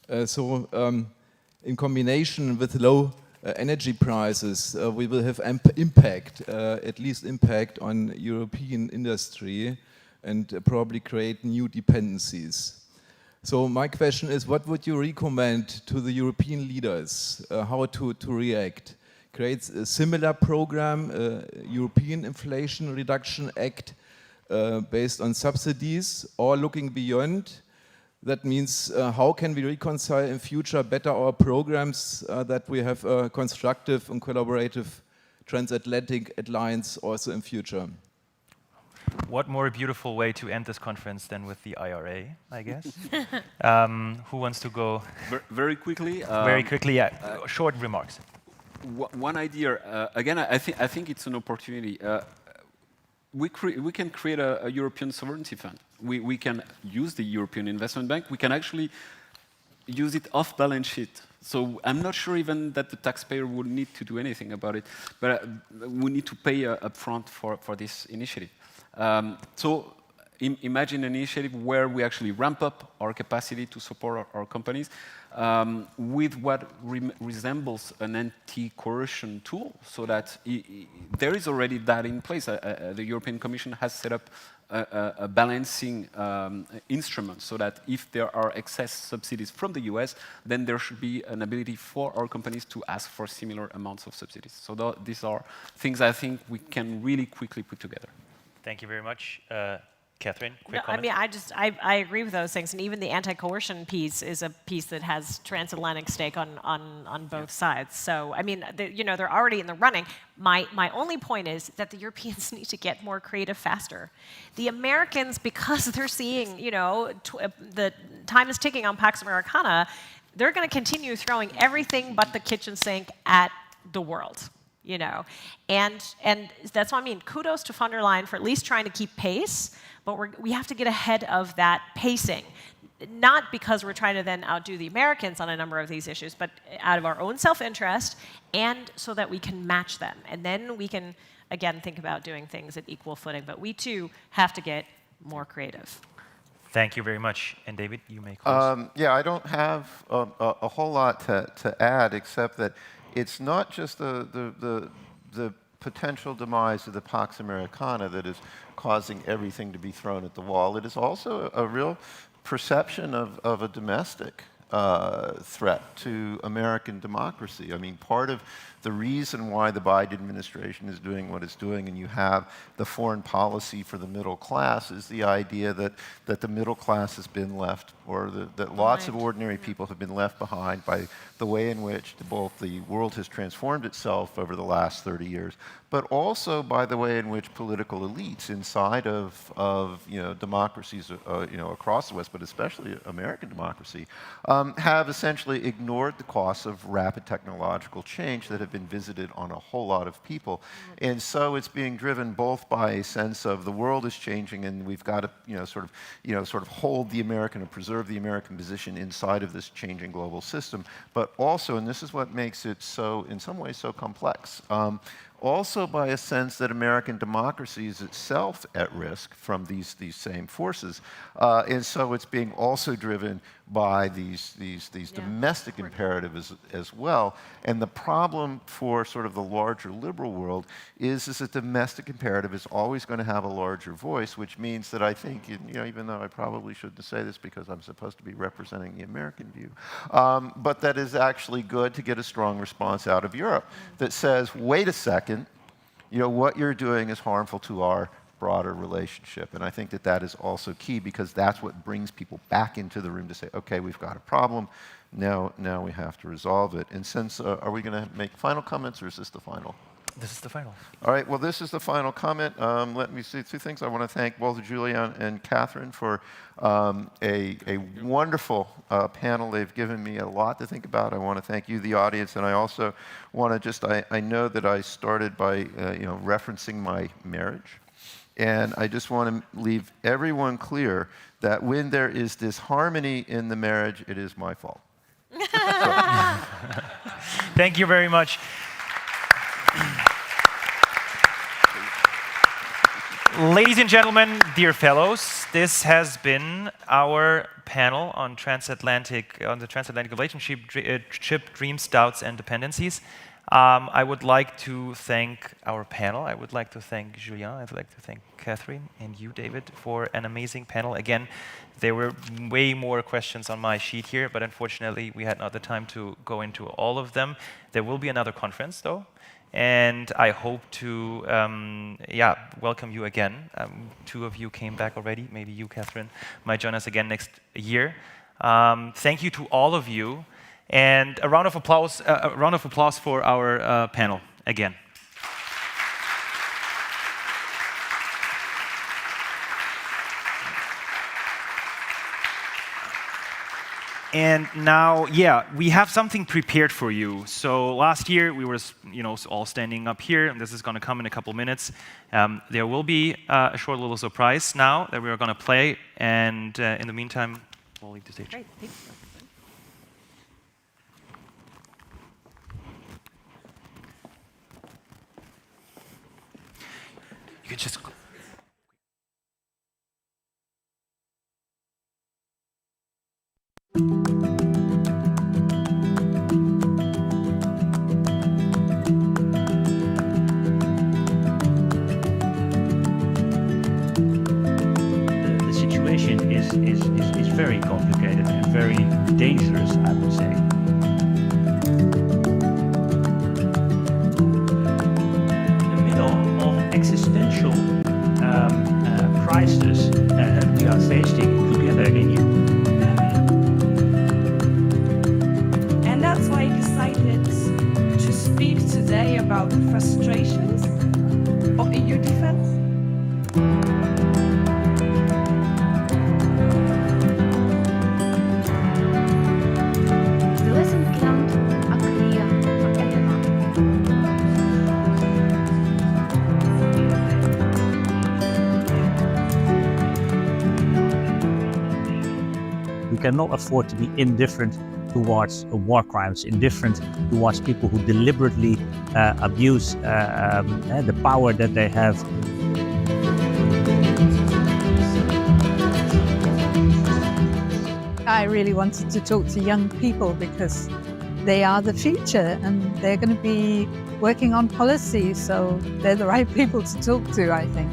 [SPEAKER 8] In combination with low energy prices, we will have impact, at least impact on European industry and probably create new dependencies. So my question is, what would you recommend to the European leaders, how to react? Create a similar program, European Inflation Reduction Act, based on subsidies, or looking beyond? That means how can we reconcile in future better our programs that we have a constructive and collaborative transatlantic alliance also in future?
[SPEAKER 1] What more beautiful way to end this conference than with the IRA, I guess? Who wants to go?
[SPEAKER 3] Very quickly.
[SPEAKER 1] Very quickly, yeah. Short remarks.
[SPEAKER 3] One idea, again, I think it's an opportunity. We can create a European sovereignty fund. We can use the European Investment Bank. We can actually use it off balance sheet. So I'm not sure even that the taxpayer would need to do anything about it, but we need to pay upfront for this initiative. Imagine an initiative where we actually ramp up our capacity to support our companies with what resembles an anti-coercion tool, so that there is already that in place. The European Commission has set up a balancing instrument, so that if there are excess subsidies from the US, then there should be an ability for our companies to ask for similar amounts of subsidies. So these are things I think we can really quickly put together.
[SPEAKER 1] Thank you very much. Catherine, quick
[SPEAKER 2] No,
[SPEAKER 1] comment?
[SPEAKER 2] I mean, I agree with those things, and even the anti-coercion piece is a piece that has transatlantic stake on both sides. So, I mean, they're already in the running. My only point is that the Europeans need to get more creative faster. The Americans, because they're seeing, the time is ticking on Pax Americana, they're going to continue throwing everything but the kitchen sink at the world. you know, and that's what I mean. Kudos to von der Leyen for at least trying to keep pace, but we have to get ahead of that pacing. Not because we're trying to then outdo the Americans on a number of these issues, but out of our own self-interest, and so that we can match them. And then we can, again, think about doing things at equal footing. But we, too, have to get more creative.
[SPEAKER 1] Thank you very much. And David, you may close.
[SPEAKER 4] Yeah, I don't have a whole lot to add, except that it's not just the potential demise of the Pax Americana that is causing everything to be thrown at the wall. It is also a real perception of a domestic threat to American democracy. I mean, part of the reason why the Biden administration is doing what it's doing, and you have the foreign policy for the middle class, is the idea that the middle class has been left, or that lots of ordinary people have been left behind by the way in which both the world has transformed itself over the last 30 years, but also by the way in which political elites inside of democracies across the West, but especially American democracy, have essentially ignored the costs of rapid technological change that have been visited on a whole lot of people. And so it's being driven both by a sense of the world is changing and we've got to sort of hold the American and preserve the American position inside of this changing global system, but also, and this is what makes it so, in some ways, so complex, also by a sense that American democracy is itself at risk from these same forces. And so it's being also driven by these domestic imperatives as well. And the problem for sort of the larger liberal world is that domestic imperative is always going to have a larger voice, which means that I think, even though I probably shouldn't say this because I'm supposed to be representing the American view, but that is actually good to get a strong response out of Europe that says, wait a second, what you're doing is harmful to our broader relationship. And I think that is also key, because that's what brings people back into the room to say, okay, we've got a problem, now we have to resolve it. And since, are we going to make final comments, or is this the final?
[SPEAKER 1] This is the final.
[SPEAKER 4] All right, well, this is the final comment. Let me say two things. I want to thank both Julian and Catherine for a wonderful panel. They've given me a lot to think about. I want to thank you, the audience, and I also want to I know that I started by referencing my marriage, and I just want to leave everyone clear that when there is disharmony in the marriage, it is my fault.
[SPEAKER 1] Thank you very much. Ladies and gentlemen, dear fellows, this has been our panel on the transatlantic relationship, dreams, doubts, and dependencies. I would like to thank our panel. I would like to thank Julian. I'd like to thank Catherine and you, David, for an amazing panel. Again, there were way more questions on my sheet here, but unfortunately, we had not the time to go into all of them. There will be another conference, though. And I hope to welcome you again. Two of you came back already. Maybe you, Catherine, might join us again next year. Thank you to all of you. And a round of applause for our panel again. And now, we have something prepared for you. So last year we were, all standing up here, and this is going to come in a couple minutes. There will be a short little surprise now that we are going to play, and in the meantime, we'll leave the stage.
[SPEAKER 2] Great, thanks.
[SPEAKER 1] You can just.
[SPEAKER 9] The situation is very complicated and very dangerous, I would say. In the middle of existential crisis that we are facing together in Europe.
[SPEAKER 10] And that's why I decided to speak today about the frustrations of EU defense.
[SPEAKER 11] The lessons learned are clear for everyone.
[SPEAKER 9] cannot afford to be indifferent towards war crimes, indifferent towards people who deliberately abuse the power that they have.
[SPEAKER 11] I really wanted to talk to young people because they are the future and they're going to be working on policy, so they're the right people to talk to, I think.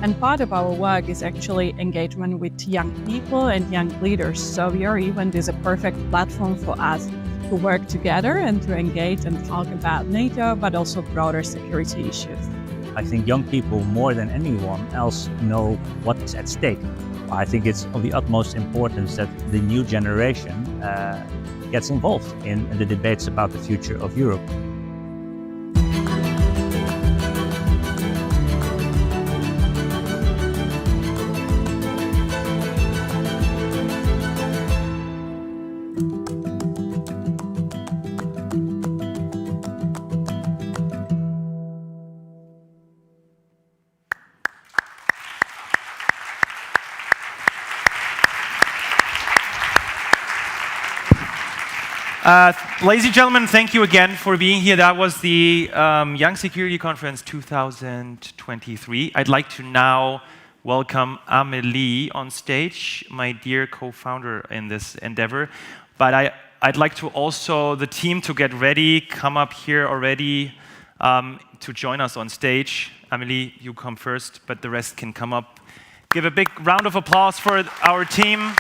[SPEAKER 12] And part of our work is actually engagement with young people and young leaders. So your event is a perfect platform for us to work together and to engage and talk about NATO, but also broader security issues.
[SPEAKER 9] I think young people, more than anyone else, know what is at stake. I think it's of the utmost importance that the new generation gets involved in the debates about the future of Europe.
[SPEAKER 1] Ladies and gentlemen, thank you again for being here. That was the Young Security Conference 2023. I'd like to now welcome Amélie on stage, my dear co-founder in this endeavor. But I'd like to also, the team to get ready, come up here already to join us on stage. Amélie, you come first, but the rest can come up. Give a big round of applause for our team.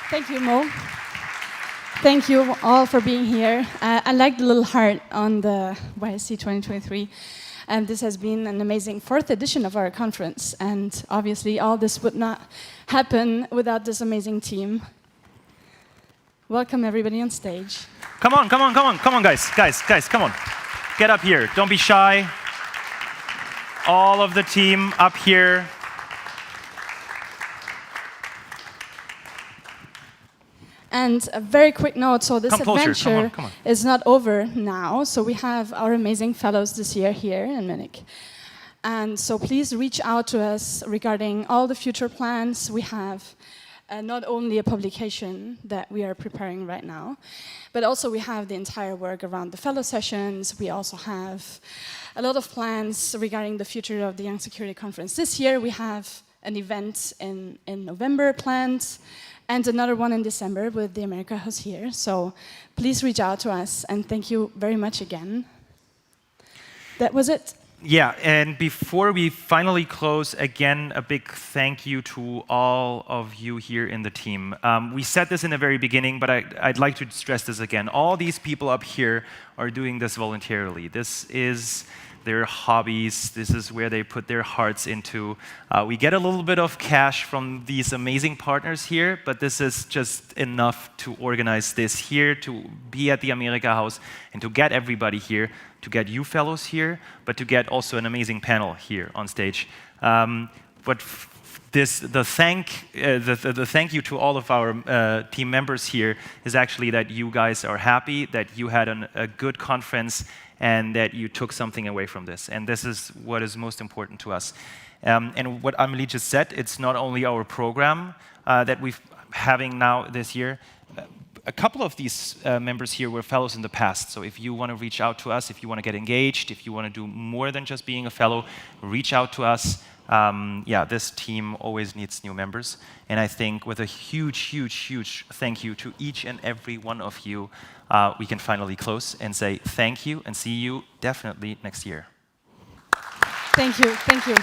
[SPEAKER 13] Thank you, Mo. Thank you all for being here. I like the little heart on the YSC 2023. And this has been an amazing 4th edition of our conference. And obviously, all this would not happen without this amazing team. Welcome, everybody on stage.
[SPEAKER 1] Come on, guys, come on. Get up here, don't be shy. All of the team up here.
[SPEAKER 13] And a very quick note, so this
[SPEAKER 1] closer.
[SPEAKER 13] adventure
[SPEAKER 1] Come on.
[SPEAKER 13] is not over now. So we have our amazing fellows this year here in Munich. And so please reach out to us regarding all the future plans. We have not only a publication that we are preparing right now, but also we have the entire work around the fellow sessions. We also have a lot of plans regarding the future of the Young Security Conference. This year we have an event in November planned, and another one in December with the America House here. So please reach out to us, and thank you very much again. That was it.
[SPEAKER 1] Yeah, and before we finally close, again, a big thank you to all of you here in the team. We said this in the very beginning, but I'd like to stress this again. All these people up here are doing this voluntarily. This is their hobbies. This is where they put their hearts into. We get a little bit of cash from these amazing partners here, but this is just enough to organize this here, to be at the America House, and to get everybody here, to get you fellows here, but to get also an amazing panel here on stage. But the thank you to all of our team members here is actually that you guys are happy, that you had a good conference, and that you took something away from this. And this is what is most important to us. And what Amélie just said, it's not only our program that we're having now this year. A couple of these members here were fellows in the past. So if you want to reach out to us, if you want to get engaged, if you want to do more than just being a fellow, reach out to us. Yeah, this team always needs new members. And I think with a huge thank you to each and every one of you, we can finally close and say thank you and see you definitely next year.
[SPEAKER 13] Thank you.